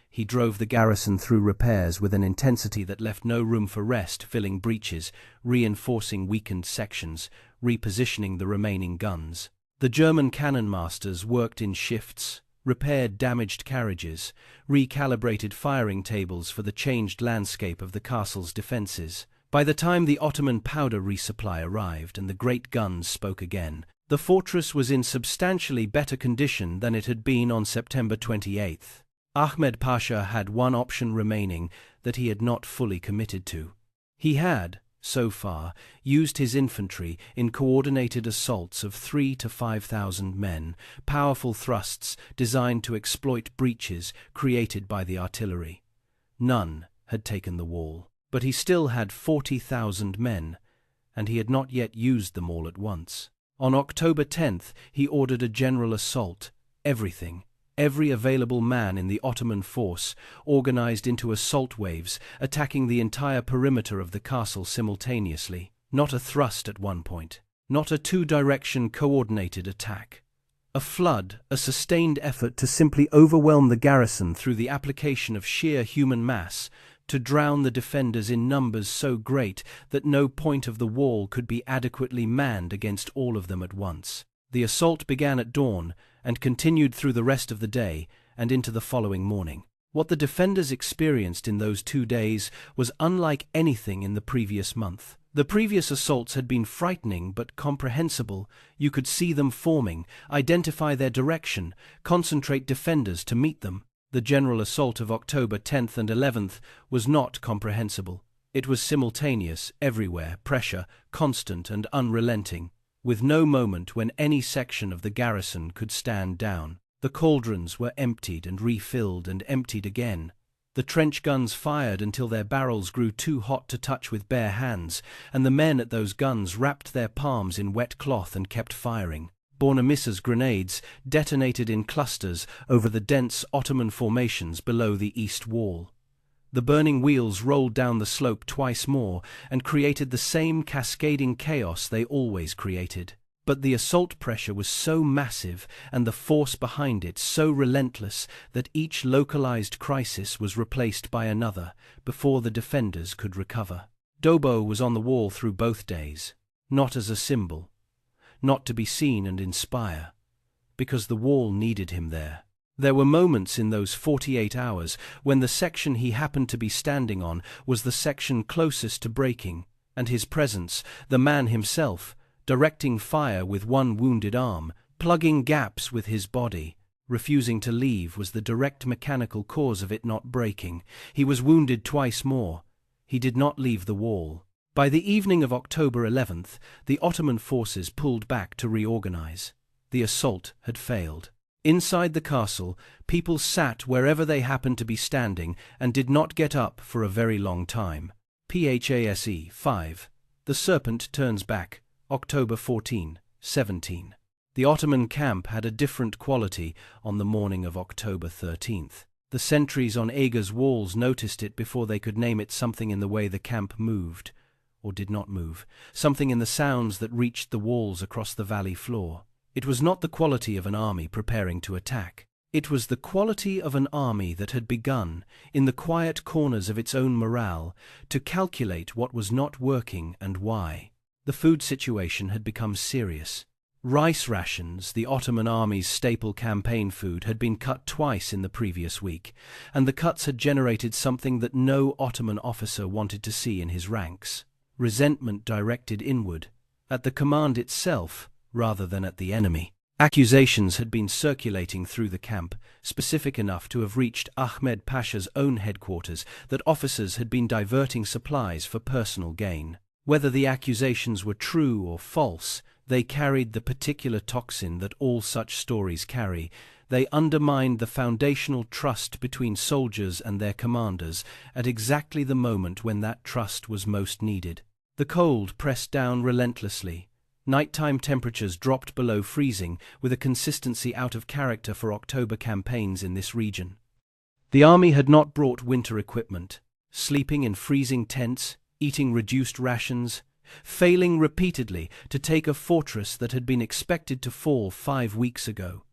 He drove the garrison through repairs with an intensity that left no room for rest, filling breaches, reinforcing weakened sections, repositioning the remaining guns. The German cannon masters worked in shifts, repaired damaged carriages, recalibrated firing tables for the changed landscape of the castle's defences. By the time the Ottoman powder resupply arrived and the great guns spoke again, the fortress was in substantially better condition than it had been on September 28th. Ahmed Pasha had one option remaining that he had not fully committed to. He had, so far, used his infantry in coordinated assaults of 3,000 to 5,000 men, powerful thrusts designed to exploit breaches created by the artillery. None had taken the wall, but he still had 40,000 men, and he had not yet used them all at once. On October 10th, he ordered a general assault. Every available man in the Ottoman force organized into assault waves, attacking the entire perimeter of the castle simultaneously. Not a thrust at one point. Not a two-direction coordinated attack. A flood, a sustained effort to simply overwhelm the garrison through the application of sheer human mass, to drown the defenders in numbers so great that no point of the wall could be adequately manned against all of them at once. The assault began at dawn and continued through the rest of the day and into the following morning. What the defenders experienced in those 2 days was unlike anything in the previous month. The previous assaults had been frightening but comprehensible. You could see them forming, identify their direction, concentrate defenders to meet them. The general assault of October 10th and 11th was not comprehensible. It was simultaneous, everywhere, pressure, constant and unrelenting. with no moment when any section of the garrison could stand down. The cauldrons were emptied and refilled and emptied again. The trench guns fired until their barrels grew too hot to touch with bare hands, and the men at those guns wrapped their palms in wet cloth and kept firing. Bornemissa's grenades detonated in clusters over the dense Ottoman formations below the east wall. The burning wheels rolled down the slope twice more and created the same cascading chaos they always created. But the assault pressure was so massive and the force behind it so relentless that each localized crisis was replaced by another before the defenders could recover. Dobó was on the wall through both days, not as a symbol, not to be seen and inspire, because the wall needed him there. There were moments in those 48 hours when the section he happened to be standing on was the section closest to breaking, and his presence, the man himself, directing fire with one wounded arm, plugging gaps with his body, refusing to leave, was the direct mechanical cause of it not breaking. He was wounded twice more. He did not leave the wall. By the evening of October 11th, the Ottoman forces pulled back to reorganize. The assault had failed. Inside the castle, people sat wherever they happened to be standing and did not get up for a very long time. PHASE 5. The Serpent Turns Back, October 14, 17. The Ottoman camp had a different quality on the morning of October 13th. The sentries on Eger's walls noticed it before they could name it, something in the way the camp moved, or did not move, something in the sounds that reached the walls across the valley floor. It was not the quality of an army preparing to attack. It was the quality of an army that had begun, in the quiet corners of its own morale, to calculate what was not working and why. The food situation had become serious. Rice rations, the Ottoman army's staple campaign food, had been cut twice in the previous week, and the cuts had generated something that no Ottoman officer wanted to see in his ranks: resentment directed inward, at the command itself, rather than at the enemy. Accusations had been circulating through the camp, specific enough to have reached Ahmed Pasha's own headquarters, that officers had been diverting supplies for personal gain. Whether the accusations were true or false, they carried the particular toxin that all such stories carry. They undermined the foundational trust between soldiers and their commanders at exactly the moment when that trust was most needed. The cold pressed down relentlessly. Nighttime temperatures dropped below freezing with a consistency out of character for October campaigns in this region. The army had not brought winter equipment, sleeping in freezing tents, eating reduced rations, failing repeatedly to take a fortress that had been expected to fall 5 weeks ago.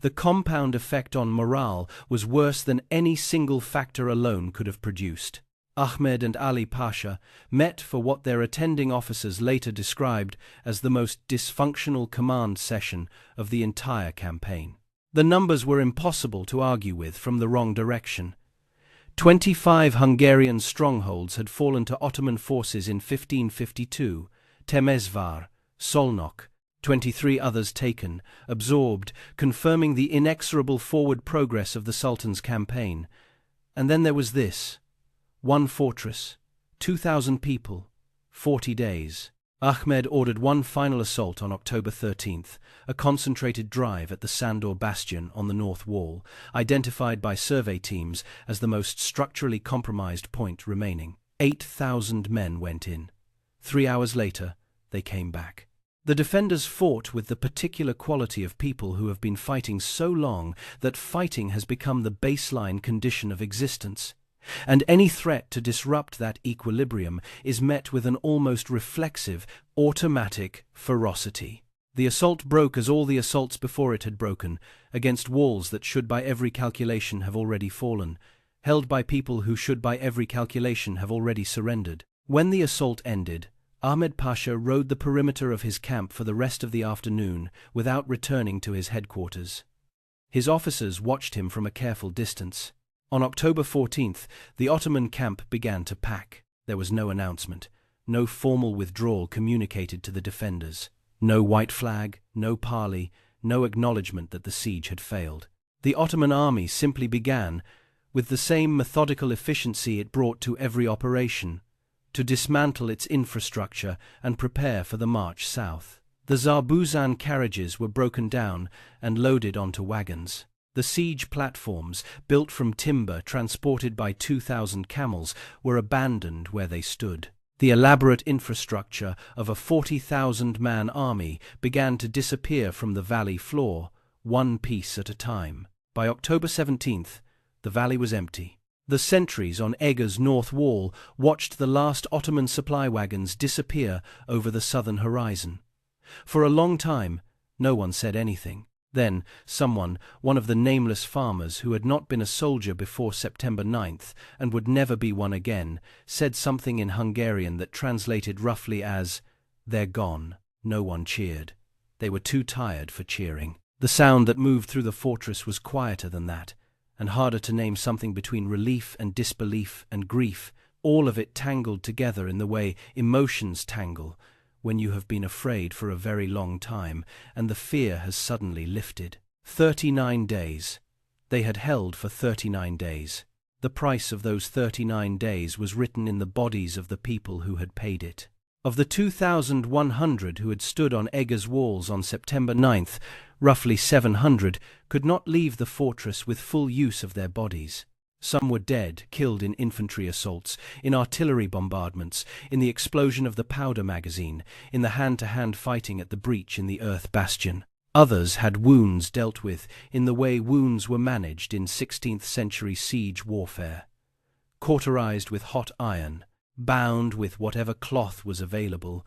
The compound effect on morale was worse than any single factor alone could have produced. Ahmed and Ali Pasha met for what their attending officers later described as the most dysfunctional command session of the entire campaign. The numbers were impossible to argue with from the wrong direction. 25 Hungarian strongholds had fallen to Ottoman forces in 1552, Temesvar, Szolnok, 23 others taken, absorbed, confirming the inexorable forward progress of the Sultan's campaign. And then there was this: 1 fortress, 2,000 people, 40 days. Ahmed ordered one final assault on October 13th, a concentrated drive at the Sandor bastion on the north wall, identified by survey teams as the most structurally compromised point remaining. 8,000 men went in. 3 hours later, they came back. The defenders fought with the particular quality of people who have been fighting so long that fighting has become the baseline condition of existence. And any threat to disrupt that equilibrium is met with an almost reflexive, automatic ferocity. The assault broke as all the assaults before it had broken, against walls that should by every calculation have already fallen, held by people who should by every calculation have already surrendered. When the assault ended, Ahmed Pasha rode the perimeter of his camp for the rest of the afternoon without returning to his headquarters. His officers watched him from a careful distance. On October 14th, the Ottoman camp began to pack. There was no announcement, no formal withdrawal communicated to the defenders, no white flag, no parley, no acknowledgement that the siege had failed. The Ottoman army simply began, with the same methodical efficiency it brought to every operation, to dismantle its infrastructure and prepare for the march south. The Zarbuzan carriages were broken down and loaded onto wagons. The siege platforms, built from timber transported by 2,000 camels, were abandoned where they stood. The elaborate infrastructure of a 40,000-man army began to disappear from the valley floor, one piece at a time. By October 17th, the valley was empty. The sentries on Eger's north wall watched the last Ottoman supply wagons disappear over the southern horizon. For a long time, no one said anything. Then, someone, one of the nameless farmers who had not been a soldier before September 9th and would never be one again, said something in Hungarian that translated roughly as, "They're gone." No one cheered. They were too tired for cheering. The sound that moved through the fortress was quieter than that, and harder to name, something between relief and disbelief and grief, all of it tangled together in the way emotions tangle when you have been afraid for a very long time and the fear has suddenly lifted. 39 days. They had held for 39 days. The price of those 39 days was written in the bodies of the people who had paid it. Of the 2,100 who had stood on Eger's walls on September 9th, roughly 700 could not leave the fortress with full use of their bodies. Some were dead, killed in infantry assaults, in artillery bombardments, in the explosion of the powder magazine, in the hand-to-hand fighting at the breach in the earth bastion. Others had wounds dealt with in the way wounds were managed in 16th-century siege warfare. Cauterized with hot iron, bound with whatever cloth was available,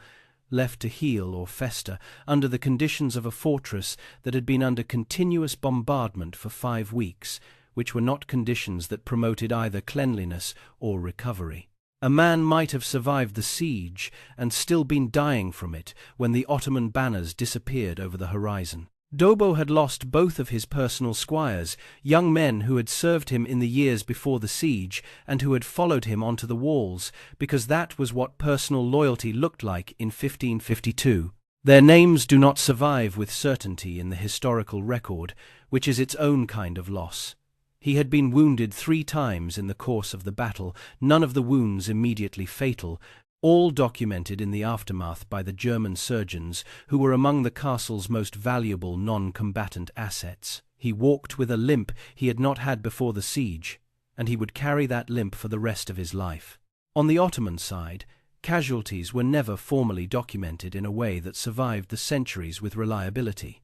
left to heal or fester under the conditions of a fortress that had been under continuous bombardment for 5 weeks, which were not conditions that promoted either cleanliness or recovery. A man might have survived the siege and still been dying from it when the Ottoman banners disappeared over the horizon. Dobó had lost both of his personal squires, young men who had served him in the years before the siege and who had followed him onto the walls, because that was what personal loyalty looked like in 1552. Their names do not survive with certainty in the historical record, which is its own kind of loss. He had been wounded 3 times in the course of the battle, none of the wounds immediately fatal, all documented in the aftermath by the German surgeons, who were among the castle's most valuable non-combatant assets. He walked with a limp he had not had before the siege, and he would carry that limp for the rest of his life. On the Ottoman side, casualties were never formally documented in a way that survived the centuries with reliability.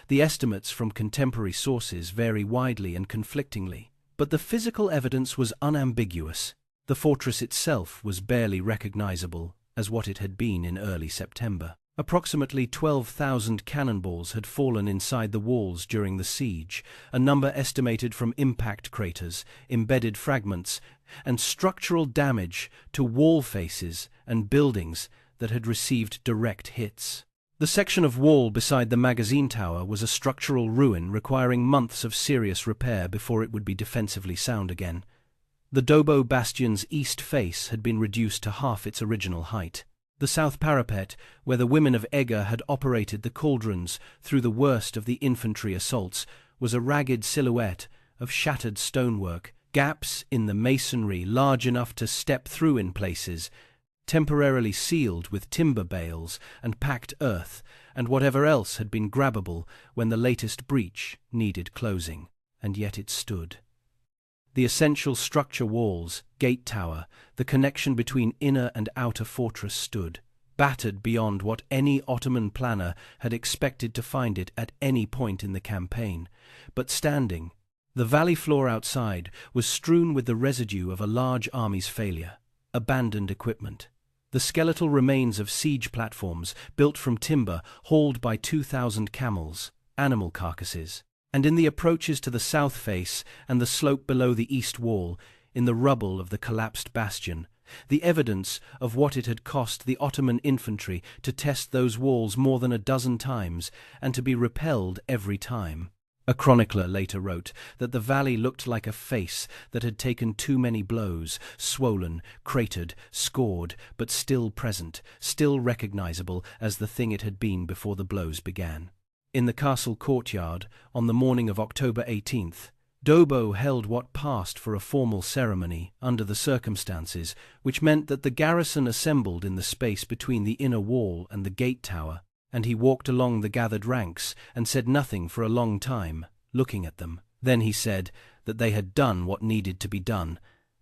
The estimates from contemporary sources vary widely and conflictingly, but the physical evidence was unambiguous. The fortress itself was barely recognizable as what it had been in early September. Approximately 12,000 cannonballs had fallen inside the walls during the siege, a number estimated from impact craters, embedded fragments, and structural damage to wall faces and buildings that had received direct hits. The section of wall beside the magazine tower was a structural ruin requiring months of serious repair before it would be defensively sound again. The Dobó bastion's east face had been reduced to half its original height. The south parapet, where the women of Eger had operated the cauldrons through the worst of the infantry assaults, was a ragged silhouette of shattered stonework, gaps in the masonry large enough to step through in places, temporarily sealed with timber bales and packed earth and whatever else had been grabbable when the latest breach needed closing. And yet it stood. The essential structure, walls, gate tower, the connection between inner and outer fortress stood, battered beyond what any Ottoman planner had expected to find it at any point in the campaign, but standing. The valley floor outside was strewn with the residue of a large army's failure, abandoned equipment. The skeletal remains of siege platforms built from timber hauled by 2,000 camels, animal carcasses, and in the approaches to the south face and the slope below the east wall, in the rubble of the collapsed bastion, the evidence of what it had cost the Ottoman infantry to test those walls more than a dozen times and to be repelled every time. A chronicler later wrote that the valley looked like a face that had taken too many blows, swollen, cratered, scored, but still present, still recognizable as the thing it had been before the blows began. In the castle courtyard, on the morning of October 18th, Dobó held what passed for a formal ceremony under the circumstances, which meant that the garrison assembled in the space between the inner wall and the gate tower, and he walked along the gathered ranks and said nothing for a long time, looking at them. Then he said that they had done what needed to be done,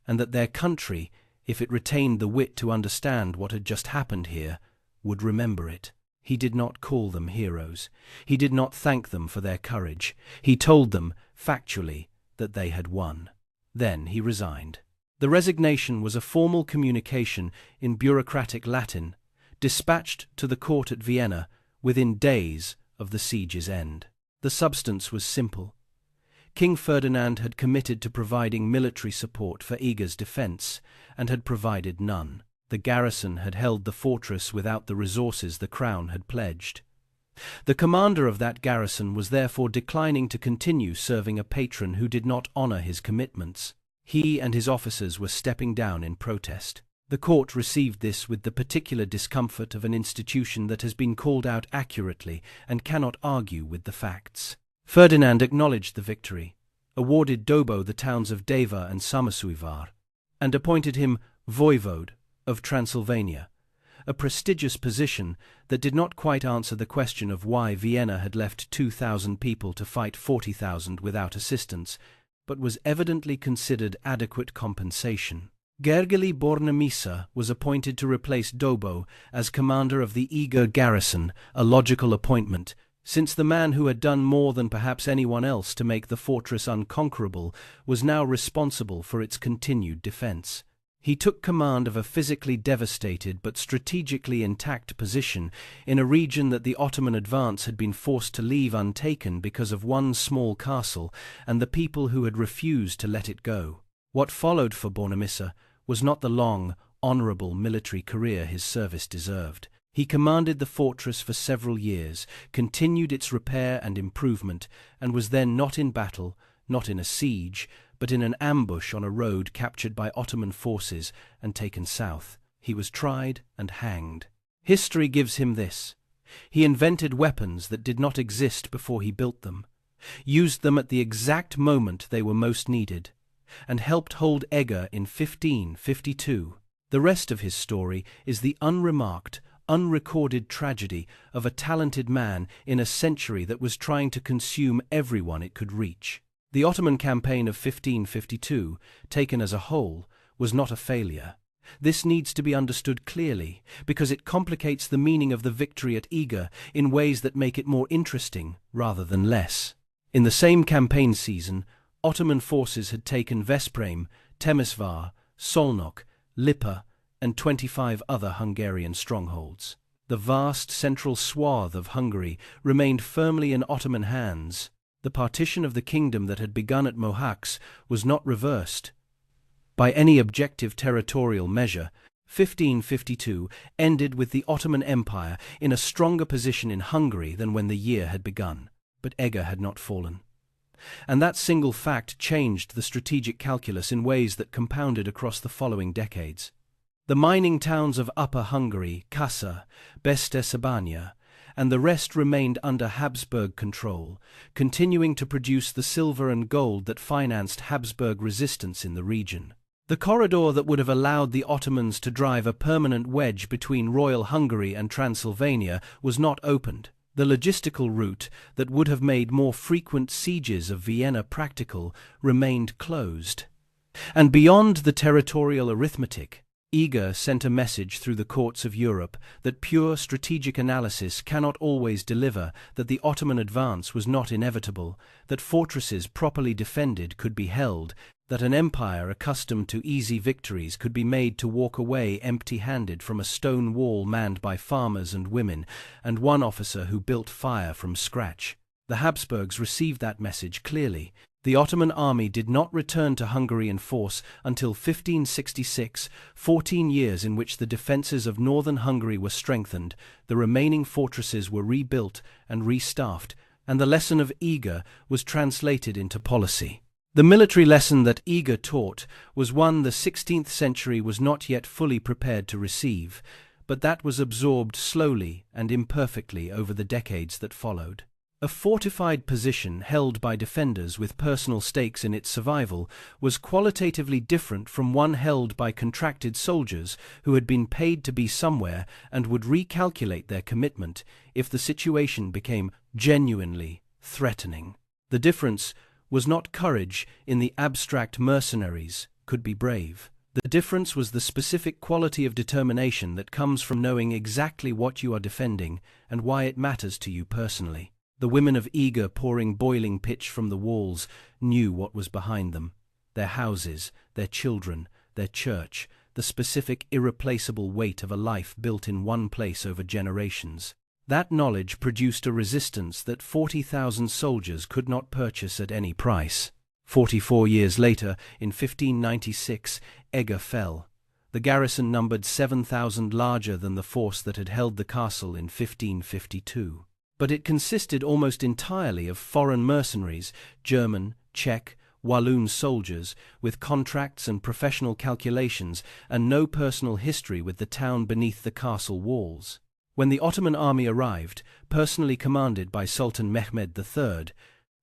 and that their country, if it retained the wit to understand what had just happened here, would remember it. He did not call them heroes. He did not thank them for their courage. He told them, factually, that they had won. Then he resigned. The resignation was a formal communication in bureaucratic Latin, dispatched to the court at Vienna within days of the siege's end. The substance was simple. King Ferdinand had committed to providing military support for Eger's defense, and had provided none. The garrison had held the fortress without the resources the crown had pledged. The commander of that garrison was therefore declining to continue serving a patron who did not honor his commitments. He and his officers were stepping down in protest. The court received this with the particular discomfort of an institution that has been called out accurately and cannot argue with the facts. Ferdinand acknowledged the victory, awarded Dobó the towns of Deva and Szamosújvár, and appointed him voivode of Transylvania, a prestigious position that did not quite answer the question of why Vienna had left 2,000 people to fight 40,000 without assistance, but was evidently considered adequate compensation. Gergely Bornemisza was appointed to replace Dobó as commander of the Eger garrison, a logical appointment, since the man who had done more than perhaps anyone else to make the fortress unconquerable was now responsible for its continued defense. He took command of a physically devastated but strategically intact position in a region that the Ottoman advance had been forced to leave untaken because of one small castle and the people who had refused to let it go. What followed for Bornemisza was not the long, honorable military career his service deserved. He commanded the fortress for several years, continued its repair and improvement, and was then not in battle, not in a siege, but in an ambush on a road captured by Ottoman forces and taken south. He was tried and hanged. History gives him this. He invented weapons that did not exist before he built them, used them at the exact moment they were most needed, and helped hold Eger in 1552. The rest of his story is the unremarked, unrecorded tragedy of a talented man in a century that was trying to consume everyone it could reach. The Ottoman campaign of 1552, taken as a whole, was not a failure. This needs to be understood clearly, because it complicates the meaning of the victory at Eger in ways that make it more interesting rather than less. In the same campaign season, Ottoman forces had taken Veszprém, Temesvar, Szolnok, Lipa, and 25 other Hungarian strongholds. The vast central swath of Hungary remained firmly in Ottoman hands. The partition of the kingdom that had begun at Mohacs was not reversed. By any objective territorial measure, 1552 ended with the Ottoman Empire in a stronger position in Hungary than when the year had begun. But Eger had not fallen. And that single fact changed the strategic calculus in ways that compounded across the following decades. The mining towns of Upper Hungary, Kassa, Besztercebánya, and the rest remained under Habsburg control, continuing to produce the silver and gold that financed Habsburg resistance in the region. The corridor that would have allowed the Ottomans to drive a permanent wedge between Royal Hungary and Transylvania was not opened. The logistical route that would have made more frequent sieges of Vienna practical remained closed. And beyond the territorial arithmetic, Eger sent a message through the courts of Europe that pure strategic analysis cannot always deliver, that the Ottoman advance was not inevitable, that fortresses properly defended could be held, that an empire accustomed to easy victories could be made to walk away empty-handed from a stone wall manned by farmers and women, and one officer who built fire from scratch. The Habsburgs received that message clearly. The Ottoman army did not return to Hungary in force until 1566, 14 years in which the defences of northern Hungary were strengthened, the remaining fortresses were rebuilt and restaffed, and the lesson of Eger was translated into policy. The military lesson that Eger taught was one the 16th century was not yet fully prepared to receive, but that was absorbed slowly and imperfectly over the decades that followed. A fortified position held by defenders with personal stakes in its survival was qualitatively different from one held by contracted soldiers who had been paid to be somewhere and would recalculate their commitment if the situation became genuinely threatening. The difference was not courage in the abstract mercenaries could be brave. The difference was the specific quality of determination that comes from knowing exactly what you are defending and why it matters to you personally. The women of Eger, pouring boiling pitch from the walls, knew what was behind them: their houses, their children, their church, the specific irreplaceable weight of a life built in one place over generations. That knowledge produced a resistance that 40,000 soldiers could not purchase at any price. 44 years later, in 1596, Eger fell. The garrison numbered 7,000, larger than the force that had held the castle in 1552. But it consisted almost entirely of foreign mercenaries, German, Czech, Walloon soldiers, with contracts and professional calculations, and no personal history with the town beneath the castle walls. When the Ottoman army arrived, personally commanded by Sultan Mehmed III,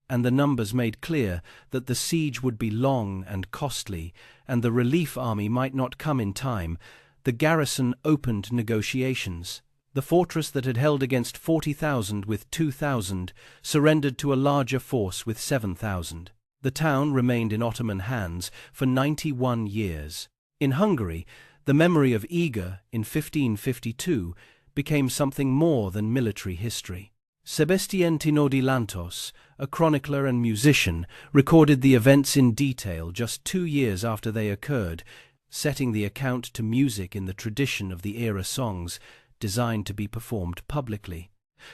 and the numbers made clear that the siege would be long and costly, and the relief army might not come in time, the garrison opened negotiations. The fortress that had held against 40,000 with 2,000 surrendered to a larger force with 7,000. The town remained in Ottoman hands for 91 years. In Hungary, the memory of Eger in 1552 became something more than military history. Sebastian Tinodi Lantos, a chronicler and musician, recorded the events in detail just 2 years after they occurred, setting the account to music in the tradition of the era songs designed to be performed publicly,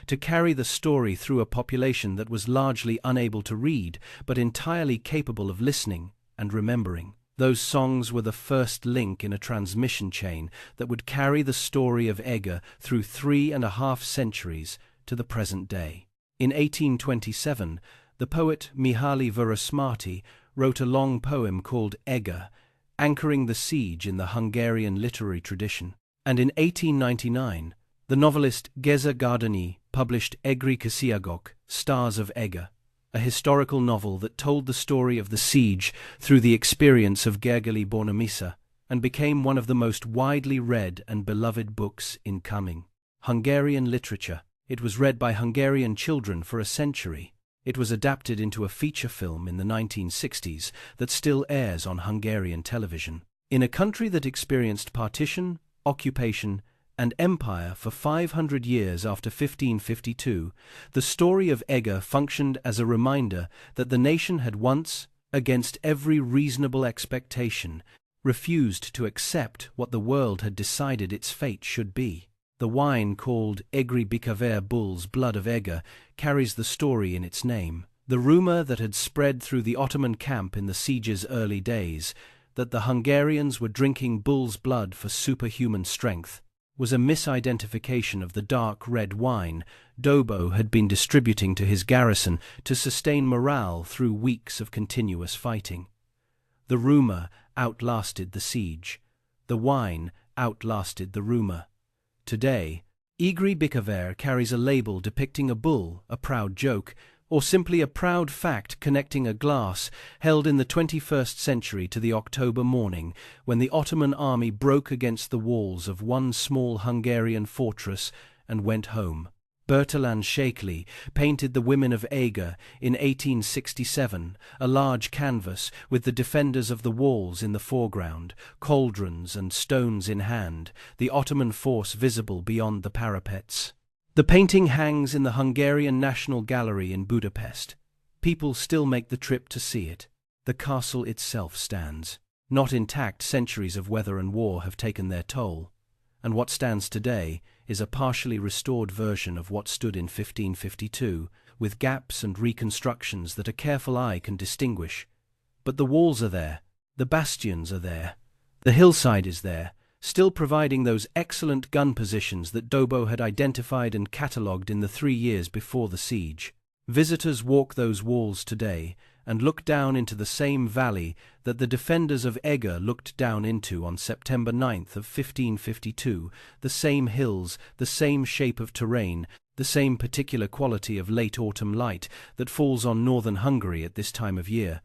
to carry the story through a population that was largely unable to read, but entirely capable of listening and remembering. Those songs were the first link in a transmission chain that would carry the story of Eger through 3.5 centuries to the present day. In 1827, the poet Mihaly Vörösmarty wrote a long poem called Eger, anchoring the siege in the Hungarian literary tradition. And in 1899, the novelist Geza Gardani published Egri Kisiagok, Stars of Eger, a historical novel that told the story of the siege through the experience of Gergely Bornemisza, and became one of the most widely read and beloved books in coming Hungarian literature. It was read by Hungarian children for a century. It was adapted into a feature film in the 1960s that still airs on Hungarian television. In a country that experienced partition, occupation, and empire for 500 years after 1552, the story of Eger functioned as a reminder that the nation had once, against every reasonable expectation, refused to accept what the world had decided its fate should be. The wine called Egri Bikaver, Bull's Blood of Eger, carries the story in its name. The rumor that had spread through the Ottoman camp in the siege's early days, that the Hungarians were drinking bull's blood for superhuman strength, was a misidentification of the dark red wine Dobó had been distributing to his garrison to sustain morale through weeks of continuous fighting. The rumor outlasted the siege. The wine outlasted the rumor. Today, Egri Bikaver carries a label depicting a bull, a proud joke, or simply a proud fact connecting a glass held in the 21st century to the October morning when the Ottoman army broke against the walls of one small Hungarian fortress and went home. Bertalan Shakely painted The Women of Eger in 1867, a large canvas with the defenders of the walls in the foreground, cauldrons and stones in hand, the Ottoman force visible beyond the parapets. The painting hangs in the Hungarian National Gallery in Budapest. People still make the trip to see it. The castle itself stands. Not intact, centuries of weather and war have taken their toll, and what stands today is a partially restored version of what stood in 1552, with gaps and reconstructions that a careful eye can distinguish. But the walls are there, the bastions are there, the hillside is there, still providing those excellent gun positions that Dobó had identified and catalogued in the 3 years before the siege. Visitors walk those walls today and look down into the same valley that the defenders of Eger looked down into on September 9th of 1552, the same hills, the same shape of terrain, the same particular quality of late autumn light that falls on northern Hungary at this time of year,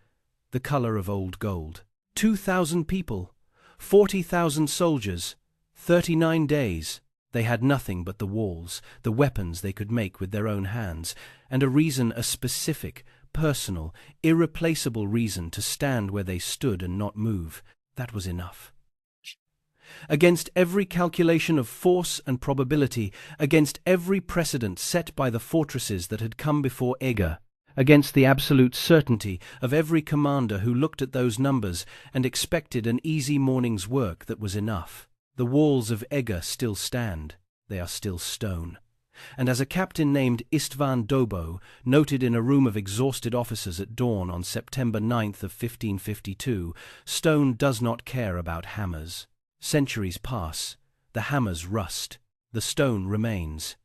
the color of old gold. 2,000 people, 40,000 soldiers, 39 days. They had nothing but the walls, the weapons they could make with their own hands, and a specific, personal, irreplaceable reason to stand where they stood and not move. That was enough. Against every calculation of force and probability, against every precedent set by the fortresses that had come before Eger, against the absolute certainty of every commander who looked at those numbers and expected an easy morning's work that was enough. The walls of Eger still stand. They are still stone. And as a captain named István Dobó noted in a room of exhausted officers at dawn on September 9th of 1552, stone does not care about hammers. Centuries pass, the hammers rust, the stone remains.